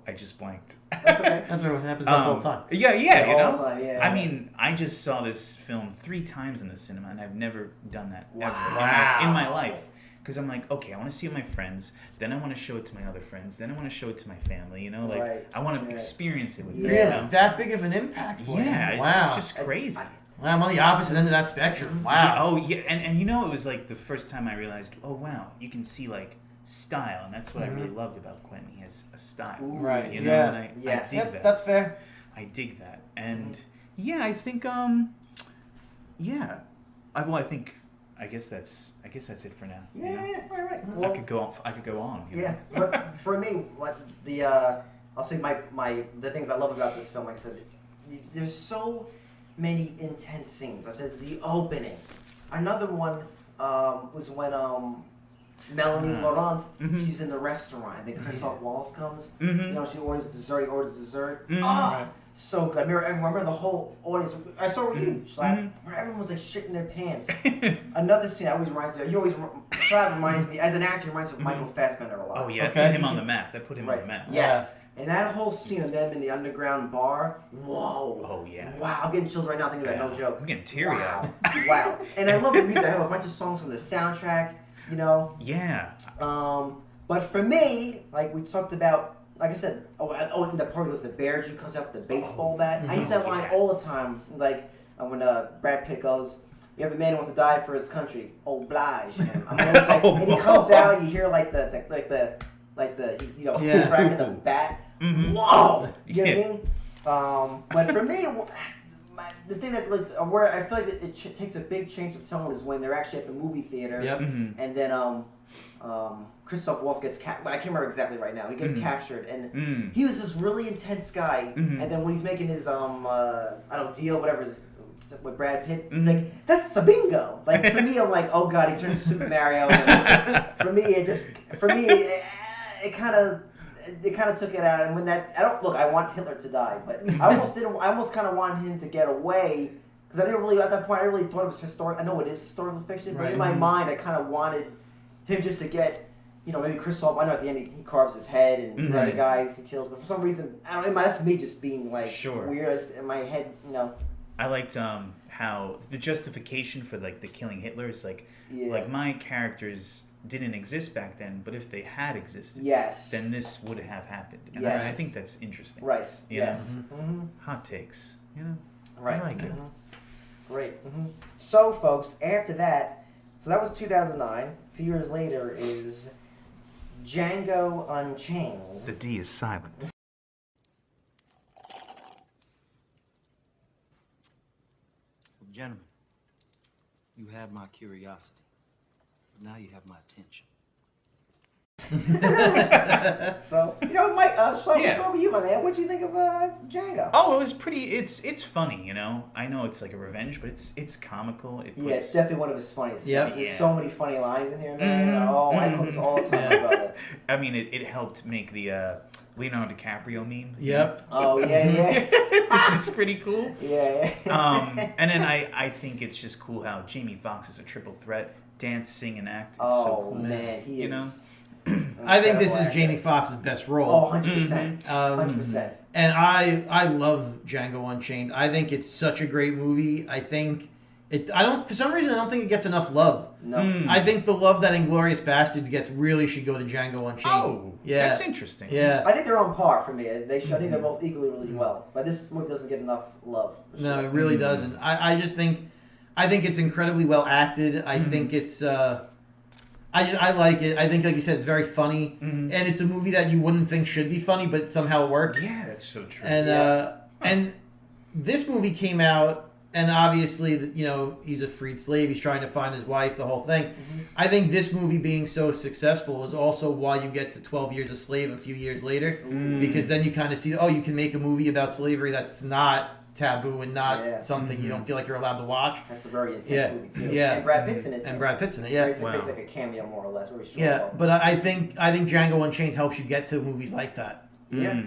I just blanked. That's okay. That's what happens to us all the time. Yeah, Yeah, you all know. the time, yeah. I mean, I just saw this film 3 times in the cinema, and I've never done that ever Wow. in my life. Because I'm like, okay, I want to see it with my friends, then I want to show it to my other friends, then I want to show it to my family. You know, like Right. I want to Right. experience it with Really? them. That big of an impact for you? Yeah, it's Wow. just crazy. Well, I'm on the opposite end of that spectrum. Wow. Oh yeah, and you know, it was like the first time I realized, oh wow, you can see like style, and that's what I really loved about Quentin. He has a style, Right. You know, Yeah. and I Yes. dig Yep, that. that's fair. I dig that, and yeah, I think I guess that's it for now. Yeah, you know? yeah, right. I Well, could go on. You yeah, know? but for me, like I'll say the things I love about this film. Like I said, there's so many intense scenes. I said the opening. Another one was when Melanie Laurent, she's in the restaurant, and then Christoph Waltz comes. You know, she orders dessert. He orders dessert. So good. I remember the whole audience. I saw you, Schlapp, where everyone was like shitting their pants. Another scene always reminds me. Schlapp reminds me, as an actor, reminds me of Michael Fassbender a lot. Oh yeah, Okay. put him on the map. That put him on the map. Yes. And that whole scene of them in the underground bar, whoa. Oh yeah. Wow, I'm getting chills right now thinking about it, no joke. I'm getting teary Wow. eyed. Wow. And I love the music. I have a bunch of songs from the soundtrack, you know. Yeah. But for me, like we talked about, like I said, in the part goes the bear Jew comes out with the baseball bat. I use that line all the time. Like when Brad Pitt goes, "You have a man who wants to die for his country, oblige him." I'm always like, and he comes out, you hear like the he's cracking the bat. Whoa, you know what I mean? But for me, the thing that where I feel like it takes a big change of tone is when they're actually at the movie theater. Yep. And then Christoph Waltz gets captured. I can't remember exactly right now. He gets captured, and he was this really intense guy. And then when he's making his deal, whatever, with Brad Pitt, he's like, "That's a bingo." Like for me, I'm like, "Oh God, he turns to Super Mario." And for me, it kind of took it out. And when I want Hitler to die, but I almost kind of want him to get away. Because at that point, I really thought it was historic. I know it is historical fiction, but in my mind, I kind of wanted him just to get, maybe Christoph. I know at the end he carves his head and the other guys he kills, but for some reason, I don't know. That's me just being like weird in my head, I liked how the justification for like the killing Hitler is like my characters didn't exist back then, but if they had existed, then this would have happened. And I think that's interesting. Right. You know? Hot takes. Right. I like it. Great. So, folks, after that, so that was 2009. A few years later is Django Unchained. The D is silent. Gentlemen, you had my curiosity, but now you have my attention. So, Mike, what's wrong with you, my man? What'd you think of Django? Oh, it was pretty. It's funny, I know it's like a revenge, but it's comical. It's definitely one of his funniest. Yep. There's so many funny lines in here, man. I quote this all the time about it. I mean, it helped make the Leonardo DiCaprio meme. Yep. Oh yeah. It's pretty cool. Yeah. And then I think it's just cool how Jamie Foxx is a triple threat: dance, sing, and act. It's so cool. Man, he is. I think this is Jamie Foxx's best role. 100%. 100%. And I love Django Unchained. I think it's such a great movie. I think For some reason, I don't think it gets enough love. No. I think the love that Inglourious Bastards gets really should go to Django Unchained. Oh, yeah, that's interesting. Yeah, I think they're on par for me. I think they're both equally really well. But this movie doesn't get enough love. For no, sure. it really doesn't. I just think, it's incredibly well acted. I think it's. I like it. I think, like you said, it's very funny, and it's a movie that you wouldn't think should be funny, but somehow it works. Yeah, that's so true. And and this movie came out. And obviously, he's a freed slave. He's trying to find his wife, the whole thing. I think this movie being so successful is also why you get to 12 Years a Slave a few years later. Because then you kind of see, you can make a movie about slavery that's not taboo and not something you don't feel like you're allowed to watch. That's a very intense movie, too. Yeah. And Brad Pitt's in it, too. And Brad Pitt's in it, yeah. It's like a cameo, more or less. But I think Django Unchained helps you get to movies like that. Yeah.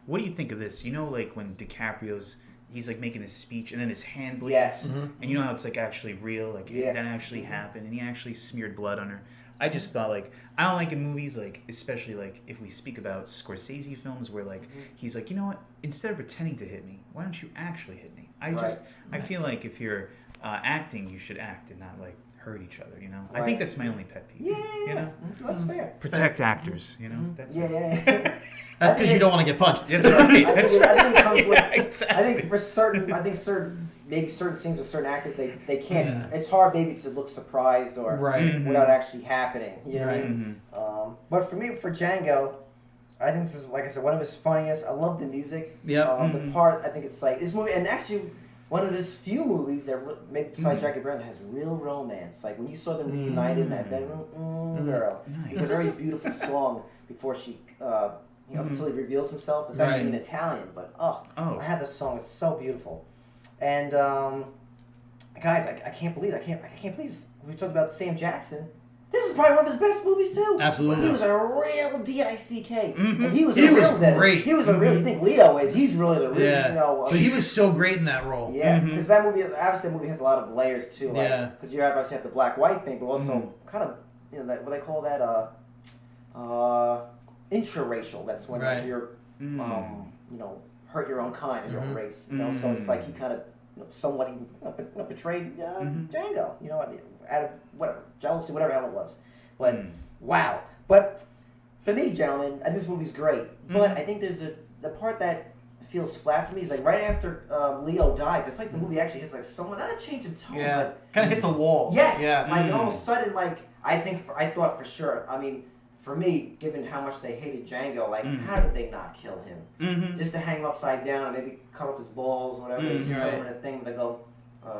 What do you think of this? Like when DiCaprio's... He's like making his speech, and then his hand bleeds. Yes. And you know how it's like actually real, like that actually happened, and he actually smeared blood on her. I just thought like I don't like in movies like especially like if we speak about Scorsese films where like he's like, you know what? Instead of pretending to hit me, why don't you actually hit me? I feel like if you're acting, you should act and not like hurt each other. I think that's my only pet peeve. Yeah. That's fair. Protect actors. That's Yeah. That's because you don't want to get punched. That's right. I think it comes with. Exactly. I think for certain scenes or certain actors, they can't. Yeah. It's hard maybe to look surprised or without actually happening. You know what I mean? But for me, for Django, I think this is, like I said, one of his funniest. I love the music. Yeah. The part, I think it's like this movie, and actually one of his few movies that maybe besides Jackie Brown has real romance. Like when you saw them reunited in that bedroom, girl. Nice. It's a very beautiful song before she. Until he reveals himself. It's actually in Italian, but I had this song. It's so beautiful. And guys, I can't believe we talked about Sam Jackson. This is probably one of his best movies too. Absolutely, he was a real DICK, and he was great. He was a real. You think Leo is? He's really the real. Yeah. But he was so great in that role. Yeah, because that movie, obviously, that movie has a lot of layers too. Like, because you obviously have the black-white thing, but also kind of what they call that interracial. That's when you're hurt your own kind or your own race. So it's like he kind of somewhat betrayed Django. Out of whatever jealousy, whatever hell it was. But wow. But for me, gentlemen, and this movie's great. But I think there's the part that feels flat for me is like right after Leo dies. I feel like the movie actually has like not a change of tone, but kind of hits a wall. Yes. Yeah. Like and all of a sudden, like I thought for sure. I mean. For me, given how much they hated Django, like, how did they not kill him? Just to hang him upside down and maybe cut off his balls or whatever. They just put him in a thing. They go,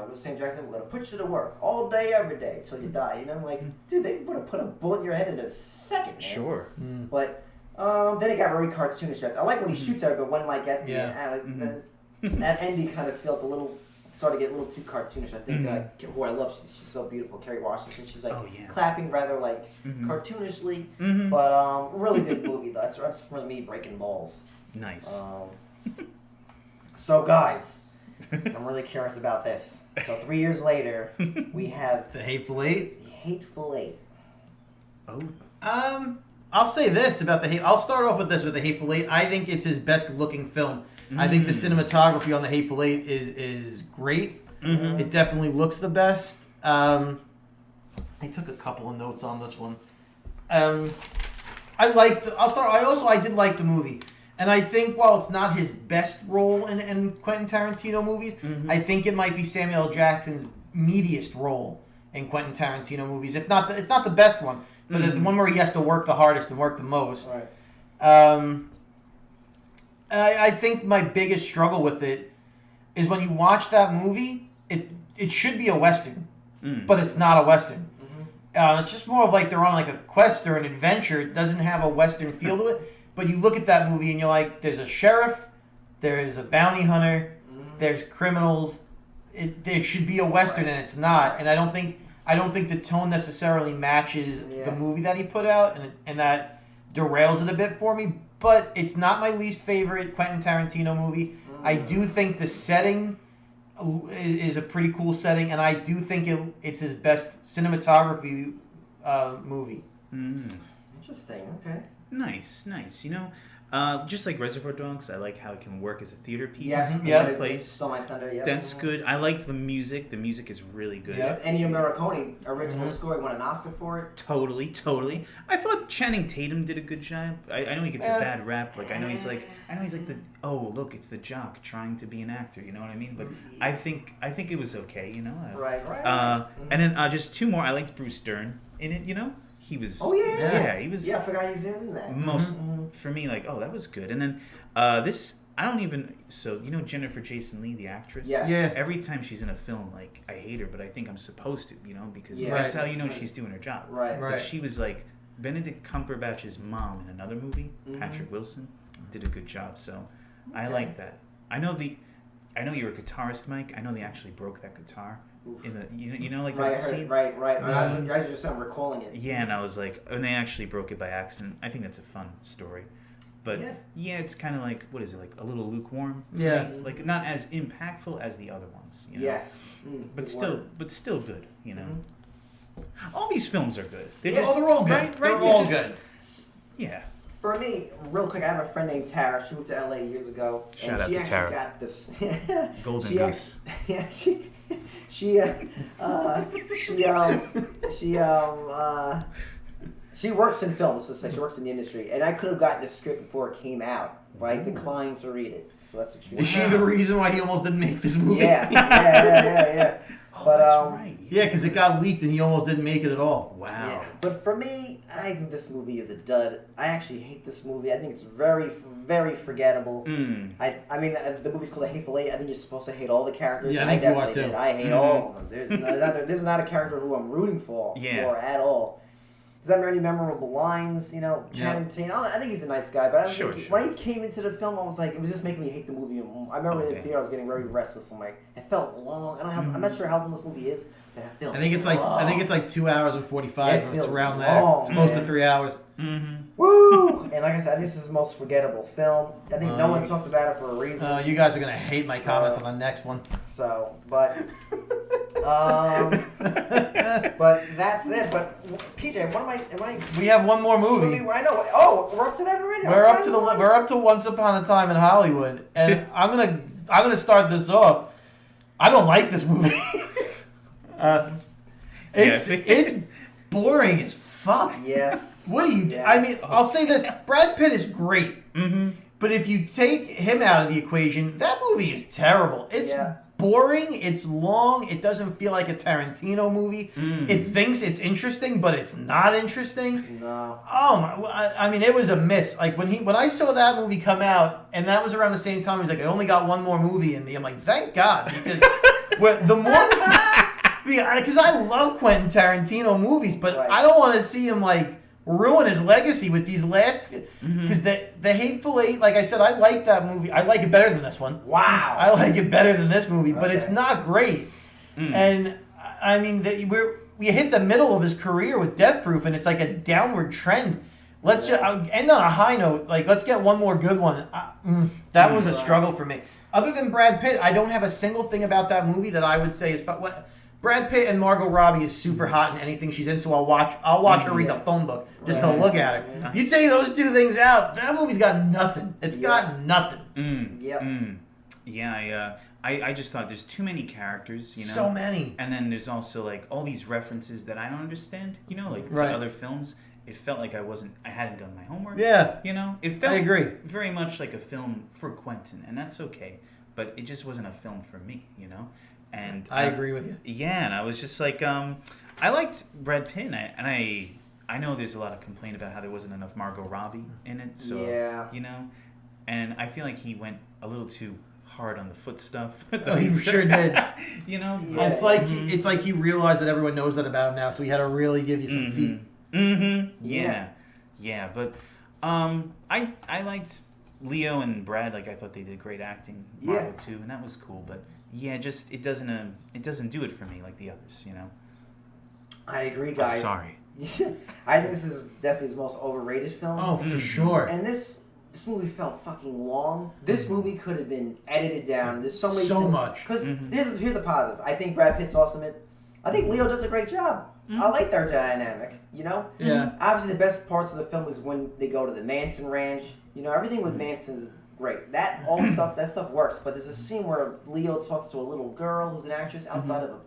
with Sam Jackson, we're going to put you to work all day, every day, till you die. I'm like, dude, they would have put a bullet in your head in a second, man. Sure. But then it got very cartoonish. I like when he shoots everybody, but when, like, at the end, that ending kind of felt a little... started to get a little too cartoonish. I think who I love, she's so beautiful, Kerry Washington. She's like clapping rather like cartoonishly, but really good movie though. That's really me breaking balls. Nice. So guys, I'm really curious about this. So 3 years later, we have The Hateful Eight. The Hateful Eight. Oh. I'll say this about I'll start off with this with The Hateful Eight. I think it's his best looking film. I think the cinematography on The Hateful Eight is great. It definitely looks the best. I took a couple of notes on this one. I did like the movie. And I think while it's not his best role in Quentin Tarantino movies, I think it might be Samuel L. Jackson's meatiest role in Quentin Tarantino movies. If not, it's not the best one, but the one where he has to work the hardest and work the most. Right. I think my biggest struggle with it is when you watch that movie, it should be a Western, but it's not a Western. It's just more of like they're on like a quest or an adventure. It doesn't have a Western feel to it. But you look at that movie and you're like, there's a sheriff, there is a bounty hunter, there's criminals. It should be a Western and it's not. And I don't think the tone necessarily matches the movie that he put out, and that derails it a bit for me. But it's not my least favorite Quentin Tarantino movie. I do think the setting is a pretty cool setting, and I do think it's his best cinematography movie. Interesting. Okay. Nice. Just like Reservoir Dogs, I like how it can work as a theater piece. Yeah. Place. Stole My Thunder. Yeah. That's good. I liked the music. The music is really good. Yes, Ennio Morricone original score. He won an Oscar for it. Totally. I thought Channing Tatum did a good job. I know he gets a bad rap. Like I know he's like the look, it's the jock trying to be an actor. You know what I mean? But I think it was okay. You know. Right. And then just two more. I liked Bruce Dern in it. You know. He was. Oh yeah. He was. Yeah, I forgot he was in that. Most for me, like, that was good. And then this, I don't even. So you know Jennifer Jason Leigh, the actress. Yes. Yeah. Every time she's in a film, like I hate her, but I think I'm supposed to, you know, because Yeah. that's Right. how you know she's doing her job. Right. But she was like Benedict Cumberbatch's mom in another movie. Patrick Wilson did a good job, so I like that. I know you're a guitarist, Mike. I know they actually broke that guitar. In the you know like Right, that scene. right. I just I'm recalling it. Yeah, and I was like, and they actually broke it by accident. I think that's a fun story, but yeah it's kind of like, what is it, like a little lukewarm? Yeah. Like not as impactful as the other ones. You know? Yes. But still good. You know, all these films are good. They're all good. Right? They're all good. Yeah. For me, real quick, I have a friend named Tara. She moved to LA years ago, Shout and out she to actually Tara. got this. Golden she Goose. She works in film. So she works in the industry, and I could have gotten the script before it came out, but I declined to read it. So that's extremely. Is she the reason why he almost didn't make this movie? Yeah. But That's right. Yeah, because it got leaked and he almost didn't make it at all. Wow. Yeah. But for me, I think this movie is a dud. I actually hate this movie. I think it's very, very forgettable. I mean, the movie's called A Hateful Eight. I think you're supposed to hate all the characters. Yeah, I think you are definitely too. did. I hate all of them. There's not a character who I'm rooting for at all. There's not many memorable lines, you know. Channing Tatum, I think he's a nice guy, but I don't think when he came into the film, I was like, it was just making me hate the movie. I remember in the theater, I was getting very restless. I'm like, it felt long. I'm not sure how long this movie is, but it felt. I think it's like 2 hours and 45. It It's feels around long, that. It's close to man. 3 hours. Woo! And like I said, this is the most forgettable film. I think no one talks about it for a reason. You guys are gonna hate my comments on the next one. So, but that's it. But PJ, what am I? We have one more movie. I know. Oh, we're up to that already. We're up to Once Upon a Time in Hollywood, and I'm gonna start this off. I don't like this movie. It's boring as fuck. Yes. What do you? Yes. I mean, I'll say this: Brad Pitt is great, but if you take him out of the equation, that movie is terrible. It's boring. It's long. It doesn't feel like a Tarantino movie. It thinks it's interesting, but it's not interesting. No. Oh my! I mean, it was a miss. Like when I saw that movie come out, and that was around the same time. He's like, I only got one more movie in me. I'm like, thank God, because the more. Because I love Quentin Tarantino movies, but I don't want to see him like ruin his legacy with these last. Because the Hateful Eight, like I said, I like that movie. I like it better than this one. Wow. I like it better than this movie, but it's not great. And I mean, we hit the middle of his career with Death Proof, and it's like a downward trend. Let's just end on a high note. Like, let's get one more good one. That was a struggle for me. Other than Brad Pitt, I don't have a single thing about that movie that I would say is. But what Brad Pitt and Margot Robbie is super hot in anything she's in, so I'll watch her read the phone book just to look at her. You take those two things out, that movie's got nothing. It's got nothing. Yeah, I just thought there's too many characters, you know. So many. And then there's also like all these references that I don't understand, you know, like to other films. It felt like I hadn't done my homework. Yeah. You know, it felt I agree. very much like a film for Quentin, and that's okay. But it just wasn't a film for me, you know. And I agree with you. Yeah, and I was just like, I liked Brad Pitt, and I know there's a lot of complaint about how there wasn't enough Margot Robbie in it. So you know, and I feel like he went a little too hard on the foot stuff. Oh, he sure did. You know, it's like he realized that everyone knows that about him now, so he had to really give you some feet. Yeah, but I liked Leo and Brad. Like I thought they did great acting. Margot too, and that was cool. But yeah, just it doesn't do it for me like the others. You know. I agree, guys. Oh, sorry. I think this is definitely his most overrated film. Oh, for sure. And this movie felt fucking long. This movie could have been edited down. There's so many. So much. Because here's the positive. I think Brad Pitt's awesome. I think Leo does a great job. I like their dynamic, you know? Yeah. Obviously, the best parts of the film is when they go to the Manson ranch. You know, everything with Manson is great. That stuff works. But there's a scene where Leo talks to a little girl who's an actress outside of him.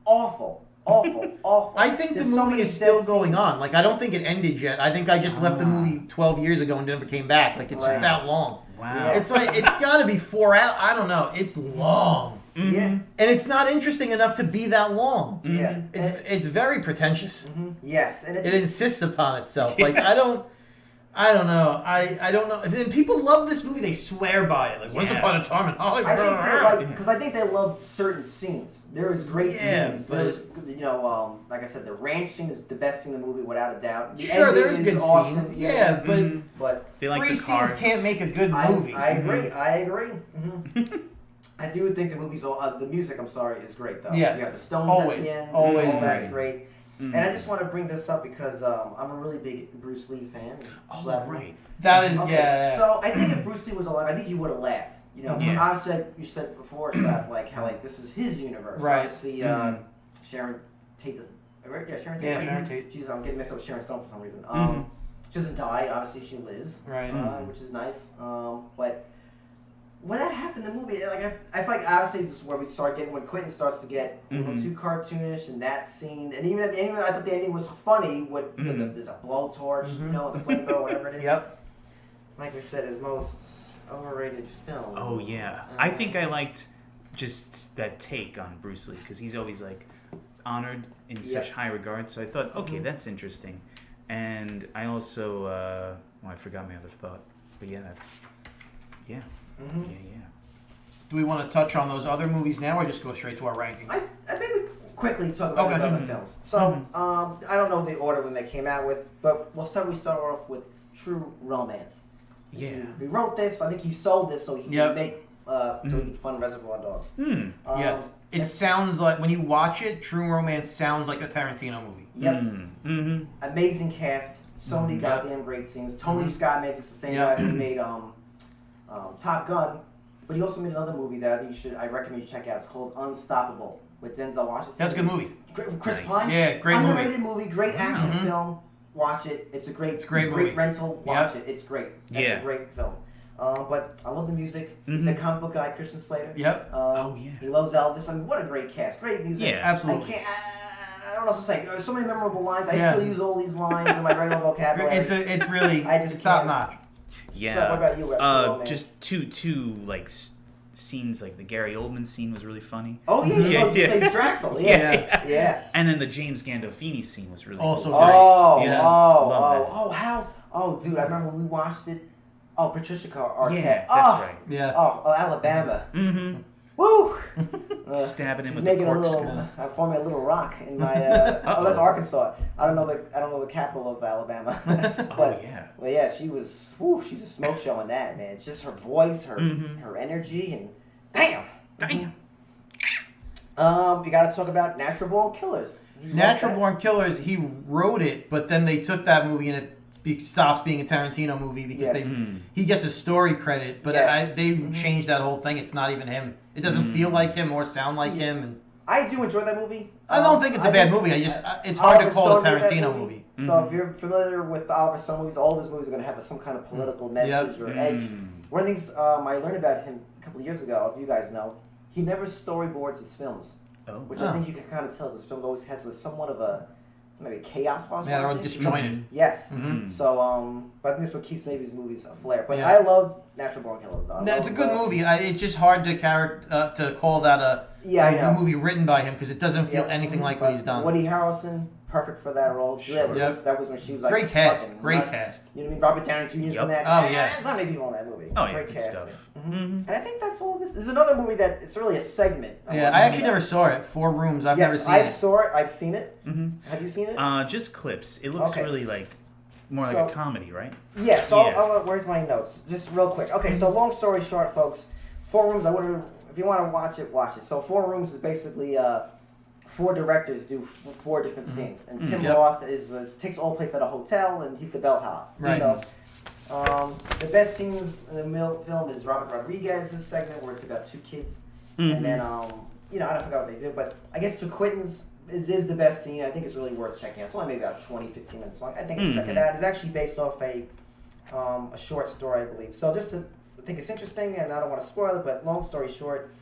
Awful. I think There's the so movie many is still dead going scenes. on. Like, I don't think it ended yet. I think I just left the movie 12 years ago and never came back. Like, it's Right. that long. Wow. Yeah. It's like, it's got to be 4 hours. I don't know. It's long. Yeah. And it's not interesting enough to be that long. Yeah. It's very pretentious. Yes. And It insists upon itself. Like, I don't know. I don't know. And people love this movie. They swear by it. Like, once upon a time in Hollywood. I think they like, because I think they love certain scenes. There's great Yeah, scenes. but- There's, you know, like I said, the ranch scene is the best scene in the movie without a doubt. The Sure, ending there's is good awesome. scenes. Yeah, but They like three the cars. scenes can't make a good I movie. agree. I agree. I do think the movie's the music. I'm sorry, is great though. Yes. You have the Stones Always. at the end. Always all that's great. great. And I just want to bring this up because I'm a really big Bruce Lee fan. Oh, Schlapp. right. That is, Okay, yeah. So I think if Bruce Lee was alive, I think he would have laughed. You know, Yeah. obviously you said before, Schlapp, like how like this is his universe. Right. Obviously, Sharon Tate doesn't. Right? Yeah, Sharon Tate. Yeah, right? Sharon Tate. She's I'm getting mixed up with Sharon Stone for some reason. She doesn't die. Obviously, she lives. Right. Which is nice. But when that happened in the movie, like I feel like obviously this is where we start getting when Quentin starts to get a little too cartoonish in that scene, and even at the ending, I thought the ending was funny. There's a blowtorch, you know, the flamethrower, whatever it is. Yep. Like we said, his most overrated film. Oh yeah, I think I liked just that take on Bruce Lee because he's always like honored in such high regard. So I thought, okay, that's interesting. And I also, I forgot my other thought, but yeah, yeah. Do we want to touch on those other movies now, or just go straight to our rankings? I think we quickly talk about his other films. So I don't know the order when they came out with, but we start off with True Romance. Yeah. We wrote this. I think he sold this so he could make so he could fund Reservoir Dogs. Yes. It sounds like, when you watch it, True Romance sounds like a Tarantino movie. Yep. Amazing cast. So many goddamn great scenes. Tony Scott made this, the same guy who made Top Gun, but he also made another movie that I recommend you check out. It's called Unstoppable with Denzel Washington. That's a good movie. Chris Pine. Yeah, great movie. Underrated movie. Great action film. Watch it. It's a great movie. rental. Watch it. It's great. It's a great film. But I love the music. He's a comic book guy, Christian Slater. Yep. He loves Elvis. I mean, what a great cast. Great music. Yeah, absolutely. I don't know what to say. There's so many memorable lines. I still use all these lines in my regular vocabulary. It's really it's top notch. Yeah. So what about you? Just two like scenes, like the Gary Oldman scene was really funny. Oh yeah, he plays Draxel. Yeah. Yes. And then the James Gandolfini scene was really Also cool. great. Dude, I remember when we watched it. Oh, Patricia Arquette. Yeah, that's right. Yeah. Oh, Alabama. Mm-hmm. Woo! Stabbing him She's with making the a little, forming a little rock in my. That's Arkansas. I don't know the capital of Alabama. But yeah, she was. Woo, she's a smoke show in that, man. It's just her voice, her energy, and damn. You got to talk about Natural Born Killers. Natural Born Killers. He wrote it, but then they took that movie and it stops being a Tarantino movie because he gets a story credit, but they changed that whole thing. It's not even him. It doesn't feel like him or sound like him. And I do enjoy that movie. I don't think it's a bad movie. It's hard to call it a Tarantino movie. So if you're familiar with the Oliver Stone movies, all of his movies are going to have some kind of political message or edge. One of the things I learned about him a couple of years ago, if you guys know, he never storyboards his films, which I think you can kind of tell. His films always has somewhat of a maybe chaos. Yeah, they're disjointed. Yes. So, but I think that's what keeps maybe his movies a flair. But I love Natural Born Killers, though. It's a good movie. It's just hard to call that a movie written by him because it doesn't feel anything like what he's done. Woody Harrelson, perfect for that role. Julia Roberts, that was when she was like great cast. Great cast. You know what I mean? Robert Downey Jr.'s in that. Oh yeah. There's not many people in that movie. Oh yeah. Great casting. Stuff. And I think that's all of this. There's another movie that it's really a segment. Yeah, I actually never saw it. 4 Rooms. I've never seen it. I saw it. I've seen it. Have you seen it? Just clips. It looks really like more like a comedy, right? Yeah. So where's my notes? Just real quick. Okay. So long story short, folks, 4 Rooms. If you want to watch it, watch it. So 4 Rooms is basically 4 directors do 4 different scenes, and Tim Roth takes all place at a hotel, and he's the bellhop. Right. So, the best scenes in the film is Robert Rodriguez's segment where it's about 2 kids, and then I don't forget what they do, but I guess to Quentin's is the best scene. I think it's really worth checking out. It's only maybe about 20, 15 minutes long. I think it's check it out. It's actually based off a short story, I believe. So just to I think it's interesting, and I don't want to spoil it, but long story short,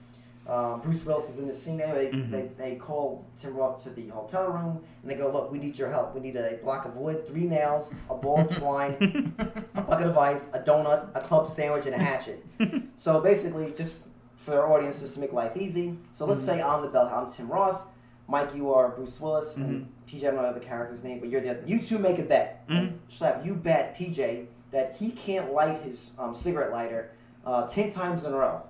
Bruce Willis is in the scene. Anyway, they call Tim Roth to the hotel room, and they go, look, we need your help. We need a block of wood, 3 nails, a ball of twine, a bucket of ice, a donut, a club sandwich, and a hatchet. So basically, just for our audience, just to make life easy. So let's say I'm the bellhop. I'm Tim Roth. Mike, you are Bruce Willis, and PJ, I don't know the character's name, but you're the other. You two make a bet. Schlapp, you bet PJ that he can't light his cigarette lighter 10 times in a row.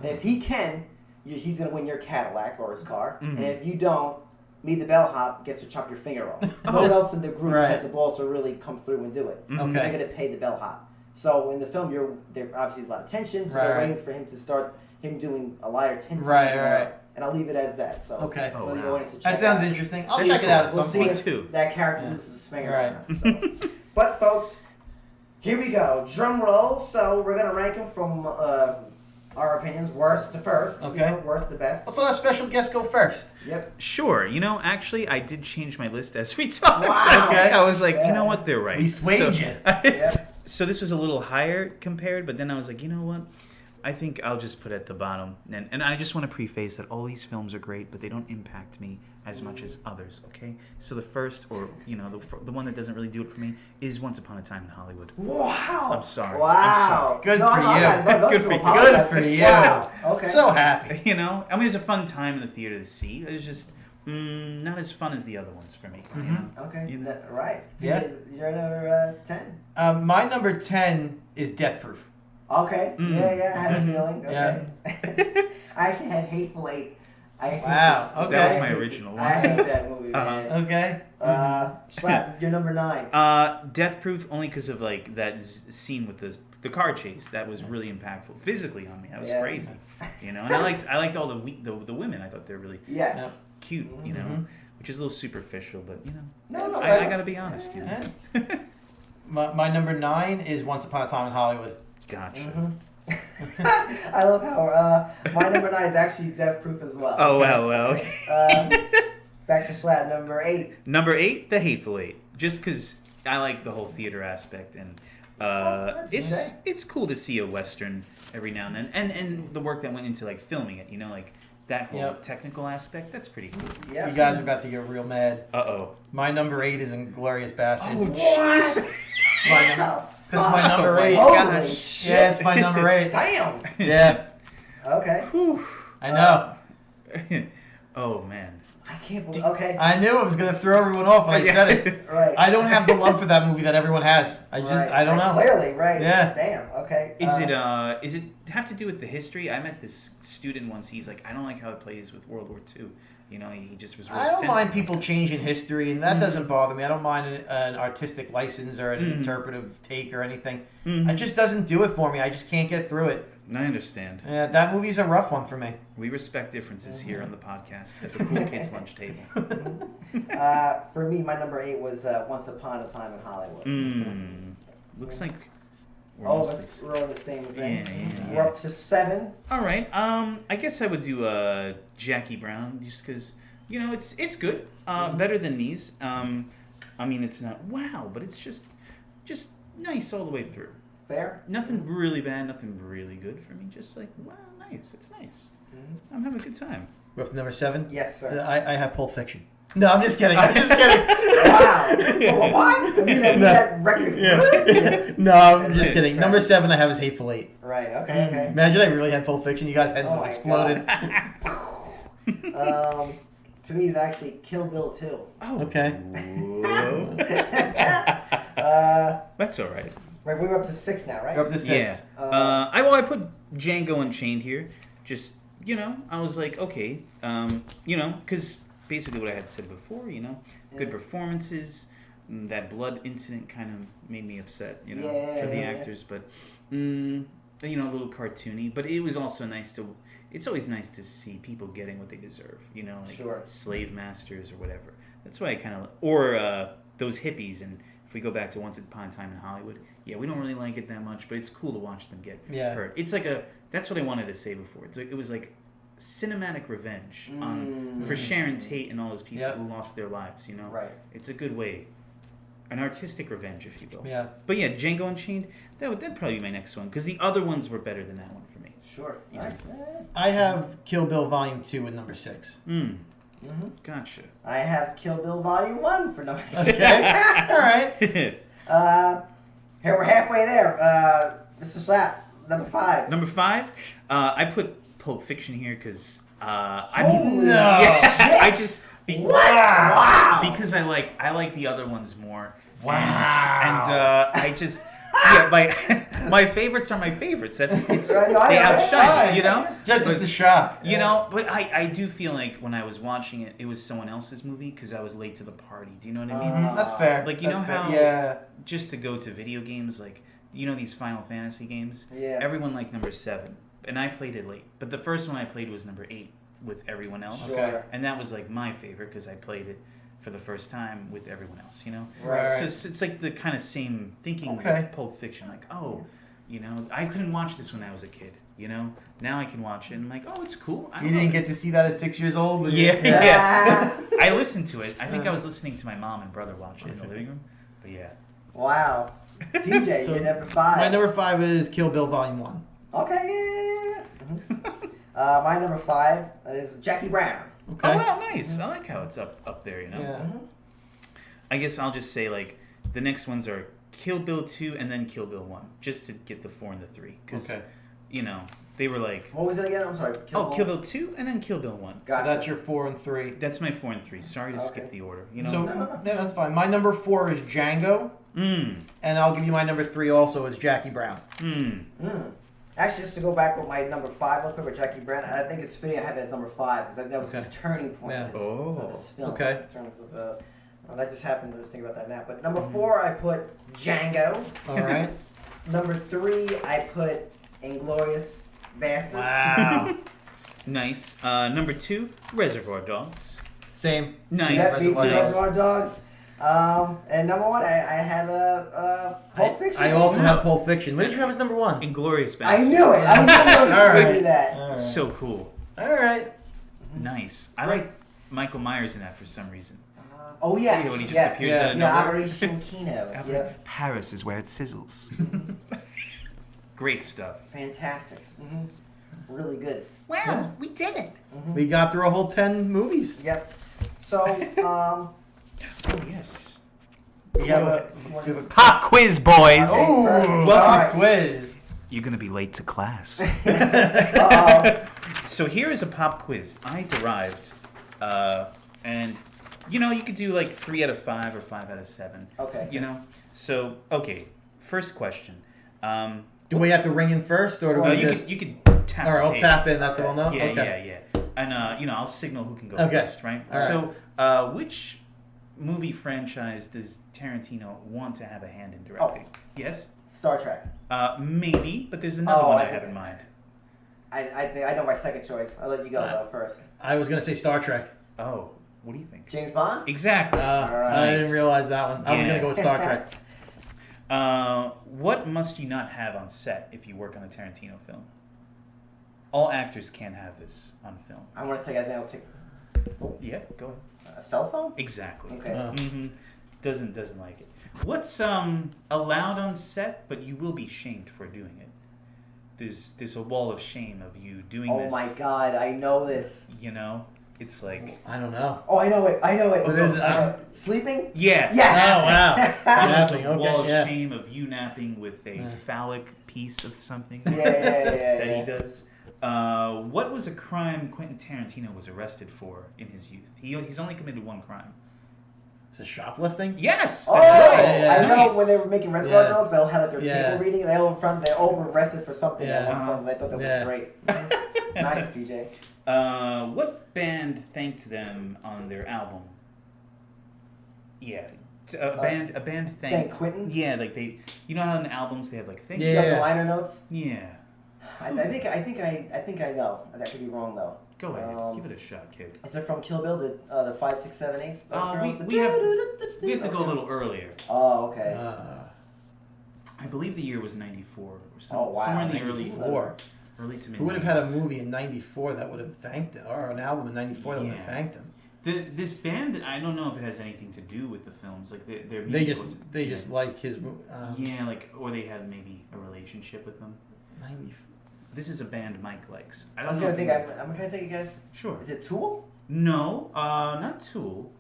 And if he can, he's going to win your Cadillac or his car. And if you don't, me, the bellhop, gets to chop your finger off. No one else in the group has the balls to really come through and do it. Okay. They're going to pay the bellhop. So in the film, there obviously is a lot of tension, so they're waiting for him to start him doing a lighter 10 times in a row. And I'll leave it as that. So okay. For the audience to check that sounds interesting. I'll check it out at some point too. That character loses his finger. Right. So. But folks, here we go. Drum roll. So we're gonna rank them from our opinions, worst to first. Okay. You know, worst to best. Let's let our special guest go first. Yep. Sure. You know, actually, I did change my list as we talked. Wow. Okay. I was like, you know what? They're right. We swayed you. So this was a little higher compared, but then I was like, you know what? I think I'll just put it at the bottom. And I just want to preface that all these films are great, but they don't impact me as much as others, okay? So the first, or, you know, the one that doesn't really do it for me is Once Upon a Time in Hollywood. Wow. I'm sorry. Wow. Good for you. Good for you. Good for you. Wow. Okay. So happy. You know? I mean, it was a fun time in the theater to see. It was just not as fun as the other ones for me. You know? Okay. You know? Right. Yeah. You're number 10. My number 10 is Death Proof. Okay. Yeah. I had a feeling. Okay. Yeah. I actually had Hateful Eight. Wow. Okay. That was my original one. I hate that movie, man. Okay. Schlapp, you're number 9. Death Proof, only because of like that scene with the car chase. That was really impactful physically on me. That was crazy. You know, and I liked all the women. I thought they were really cute. You know, which is a little superficial, but you know, I gotta be honest. You know. My number 9 is Once Upon a Time in Hollywood. Gotcha. I love how my number 9 is actually Death Proof as well. Oh, well, okay. Back to Schlapp, number 8. Number 8, The Hateful Eight. Just because I like the whole theater aspect, and it's cool to see a Western every now and then. And the work that went into like filming it, you know, like that whole technical aspect, that's pretty cool. Yep. You guys are about to get real mad. Uh-oh. My number 8 is Inglourious Bastards. What? That's my number 8. Holy shit. Yeah, it's my number 8. Damn. Yeah. Okay. Whew. I know. Oh, man. I can't believe. Okay. I knew it was going to throw everyone off when I said it. Right. I don't have the love for that movie that everyone has. I don't know. Clearly, right. Yeah. Damn. Okay. Is it have to do with the history? I met this student once. He's like, I don't like how it plays with World War II. You know, he just was really I don't sensitive. mind people changing history, and that doesn't bother me. I don't mind an artistic license or an interpretive take or anything. It just doesn't do it for me. I just can't get through it. I understand. Yeah, that movie's a rough one for me. We respect differences here on the podcast at the Cool Kids Lunch Table. For me, my number 8 was Once Upon a Time in Hollywood. Looks like we're all on the same thing. Yeah. We're up to 7. All right. I guess I would do Jackie Brown just because you know it's good. Better than these. I mean, it's not wow, but it's just nice all the way through. Fair. Nothing really bad, nothing really good for me. Just like wow, nice. It's nice. I'm having a good time. We're up to number 7? Yes, sir. I have Pulp Fiction. No, I'm just kidding. Wow. What? That record. Yeah. No, I'm just kidding. Number 7 I have is Hateful Eight. Right. Okay. Imagine I really had Pulp Fiction. You guys had exploded. For me, it's actually Kill Bill 2. Oh. Okay. That's all right. Right, we're up to 6 now, right? We're up to 6. Yeah. I put Django Unchained here. Just you know, I was like, okay, you know, because basically what I had said before, you know, good performances. That blood incident kind of made me upset, you know, for the actors, but you know, a little cartoony. But it was also nice to. It's always nice to see people getting what they deserve, you know, like slave masters or whatever. That's why I kind of or those hippies. And if we go back to Once Upon a Time in Hollywood, yeah, we don't really like it that much, but it's cool to watch them get hurt. It's like that's what I wanted to say before. It was like cinematic revenge for Sharon Tate and all those people who lost their lives. You know, Right. It's a good way, an artistic revenge, if you will. Yeah. But yeah, Django Unchained. That'd probably be my next one because the other ones were better than that one for me. Sure. Nice. I have Kill Bill Volume 2 at number 6. Gotcha. I have Kill Bill Volume 1 for number 6. Okay. All right. Here we're halfway there. Mr. Schlapp, number 5. Number 5, I put Pulp Fiction here because I just Wow! Because I like the other ones more. Wow! And I just my favorites are my favorites. They outshine, you know. Just as the shock, you know. But I do feel like when I was watching it, it was someone else's movie because I was late to the party. Do you know what I mean? That's fair. Like you That's know fair. how just to go to video games, like you know these Final Fantasy games. Yeah. Everyone liked number 7, and I played it late. But the first one I played was number 8 with everyone else. Sure. And that was like my favorite because I played it for the first time with everyone else, you know? Right. So it's like the kind of same thinking with Pulp Fiction. Like, oh, you know, I couldn't watch this when I was a kid, you know? Now I can watch it and I'm like, oh, it's cool. You didn't get to see that at 6 years old? But Yeah. I listened to it. I think I was listening to my mom and brother watch it in the living room. But yeah. Wow. PJ, So you're number 5. My number 5 is Kill Bill Volume 1. Okay, yeah. My number 5 is Jackie Brown. Okay. Oh, wow, nice. I like how it's up there, you know? Yeah. I guess I'll just say, like, the next ones are Kill Bill 2 and then Kill Bill 1, just to get the 4 and the 3. Because, you know, they were like... What was it again? I'm sorry. Kill Bill 2 and then Kill Bill 1. Gotcha. So that's your 4 and 3. That's my 4 and 3. Sorry to skip the order. You know? So, yeah, that's fine. My number 4 is Django. And I'll give you my number 3 also is Jackie Brown. Actually, just to go back with my number 5 real quick with Jackie Brown, I think it's fitting I have it as number 5 because that was his turning point of this film. Okay. In terms of, that just happened. I was thinking about that now. But number 4, I put Django. All right. Number 3, I put Inglourious Bastards. Wow. Nice. Number 2, Reservoir Dogs. Same. Nice. That beats Reservoir Dogs. And number 1, I had Pulp Fiction. I also have Pulp Fiction. What did you have as number 1? Inglourious Bastards. I knew it. I knew I was going to do that. Right. So cool. All right. Nice. I like Michael Myers in that for some reason. Oh, yes. When he just appears out of nowhere. Operation Kino. Yep. Paris is where it sizzles. Great stuff. Fantastic. Really good. Wow, we did it. We got through a whole 10 movies. Yep. So, Oh, yes. We have a Pop quiz, boys. Oh, welcome to quiz. You're going to be late to class. Uh-oh. So here is a pop quiz I derived. And, you know, you could do like 3 out of 5 or 5 out of 7. Okay. You know? So, okay. First question. Do we have to ring in first, or do we just... You could tap All right, the I'll tape. tap in. That's what I'll know? Yeah, Okay. yeah. And, you know, I'll signal who can go Okay. first, right? All right. So, which movie franchise does Tarantino want to have a hand in directing? Yes? Star Trek. Maybe, but there's another one I have in mind. I think I know my second choice. I'll let you go, though, first. I was going to say Star Trek. Oh, what do you think? James Bond? Exactly. I didn't realize that one. I was going to go with Star Trek. What must you not have on set if you work on a Tarantino film? All actors can't have this on film. I want to say I think I'll take... Yeah, go ahead. A cell phone? Exactly. Okay. Doesn't like it. What's allowed on set, but you will be shamed for doing it? There's a wall of shame of you doing this. Oh my God, I know this. You know, it's like I don't know. Oh, I know it. What is it? Sleeping? yes. Oh, wow. There's Napping, a wall okay, of shame of you napping with a phallic piece of something Yeah. that he does. What was a crime Quentin Tarantino was arrested for in his youth? He's only committed one crime. Is it shoplifting? Yes. Oh, That's right. I know Nice. when they were making Reservoir Yeah. Dogs, they'll have like their Yeah. table reading. They over arrested for something at Yeah. one point. And I thought that was great. Nice, PJ. What band thanked them on their album? Yeah. A band thanked Thank Quentin? Yeah, like they, you know how in albums they have like thank You got the liner notes? Yeah. I think I know. I could be wrong though. Go ahead, give it a shot, kid. Is it from Kill Bill? The 5, 6, 7, 8? Those girls? We have to go a little earlier. Oh, okay. I believe the year was 94 or something. Oh, wow. Somewhere in the early Early to mid. Who would have had a movie in '94 that would have thanked him, or an album in '94 that would have thanked him? This band, I don't know if it has anything to do with the films. Like their They music just like his. or they had maybe a relationship with them. 90. This is a band Mike likes. I was gonna think. I'm gonna take a guess. Sure. Is it Tool? No, not Tool.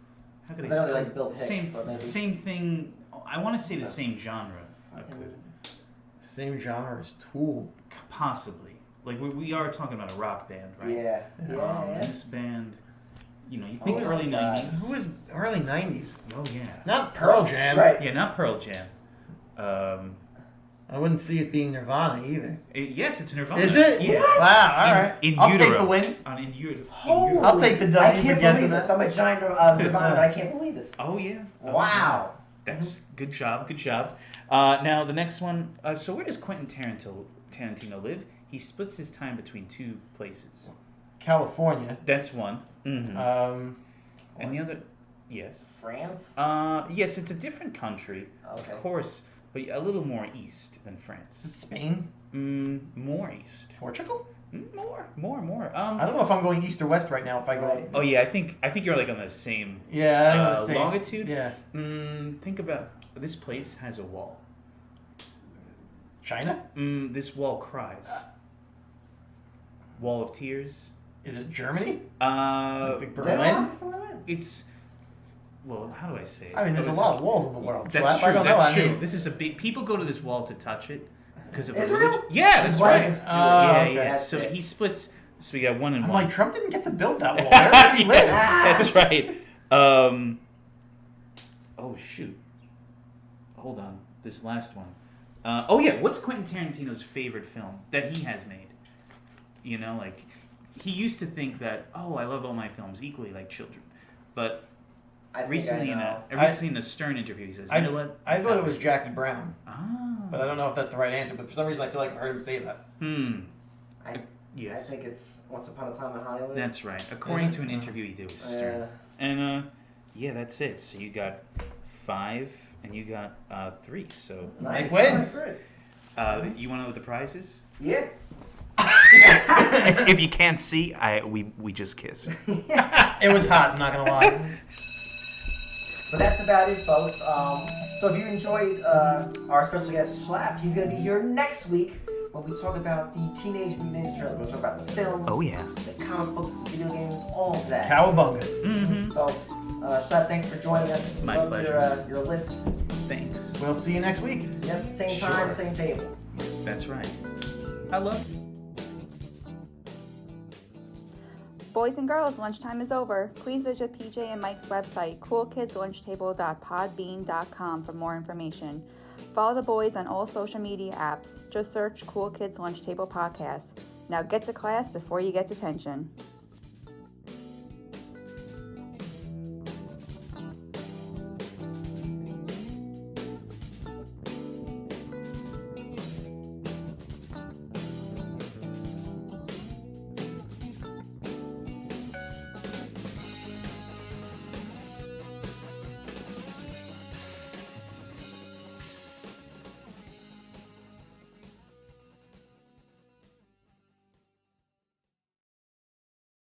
How could I I say? like Bill Hicks, Same thing. I want to say the same genre. I could. Same genre as Tool. Possibly. Like we are talking about a rock band, right? Yeah. And this band, you think early '90s. Who was early '90s? Oh yeah. Not Pearl Jam. Right. Yeah, not Pearl Jam. I wouldn't see it being Nirvana either. Yes, it's Nirvana. Is it? Yeah. Wow. All right. I'll take the win. In utero. I'll take the W I for can't guessing believe this. that. I'm a giant Nirvana, but I can't believe this. Oh yeah. Wow. That's good job. Good job. Now the next one. So where does Quentin Tarantino live? He splits his time between two places. California. That's one. Mm-hmm. And the other, yes. France? Yes, it's a different country, Okay. of course, but a little more east than France. Is it Spain? More east. Portugal? More. I don't know if I'm going east or west right now. If I go. Right. Oh yeah, I think you're like on the same. Yeah, I think the same. Longitude. Yeah. Think about this place has a wall. China? This wall cries. Wall of Tears. Is it Germany? Denmark? Berlin? It's. Well, how do I say it? I mean, there's a lot of walls in the world. That's Schlapp. true. I don't know. That's I true. mean, This is a big. People go to this wall to touch it because of Israel? religion. Yeah, that's His wife right. is Jewish. Yeah. Okay, that's So it. he splits. So we got one and I'm one. like, Trump didn't get to build that wall. Where does he live? That's right. Oh shoot. Hold on. This last one. Oh yeah. What's Quentin Tarantino's favorite film that he has made? Like he used to think that I love all my films equally like children, but recently in the Stern interview he says, you know what? I thought it was Jackie Brown. Ah. But I don't know if that's the right answer. But for some reason, I feel like I heard him say that. I think it's Once Upon a Time in Hollywood. That's right. According to an interview he did with Stern. And that's it. So you got 5 and you got 3. So Nice. Mike wins. You want to know what the prize is? Yeah. If you can't see, we just kissed. It was hot. I'm not gonna lie. But that's about it, folks. So if you enjoyed our special guest Schlapp, he's going to be here next week when we talk about the Teenage Mutant Ninja Turtles. We'll talk about the films, Oh yeah. the comic books, the video games, all of that. Cowabunga. Mm-hmm. So, Schlapp, thanks for joining us. My Love pleasure. Your lists. Thanks. We'll see you next week. Yep, same time, Sure. same table. That's right. I love. Boys and girls, lunchtime is over. Please visit PJ and Mike's website, coolkidslunchtable.podbean.com for more information. Follow the boys on all social media apps. Just search Cool Kids Lunch Table Podcast. Now get to class before you get detention.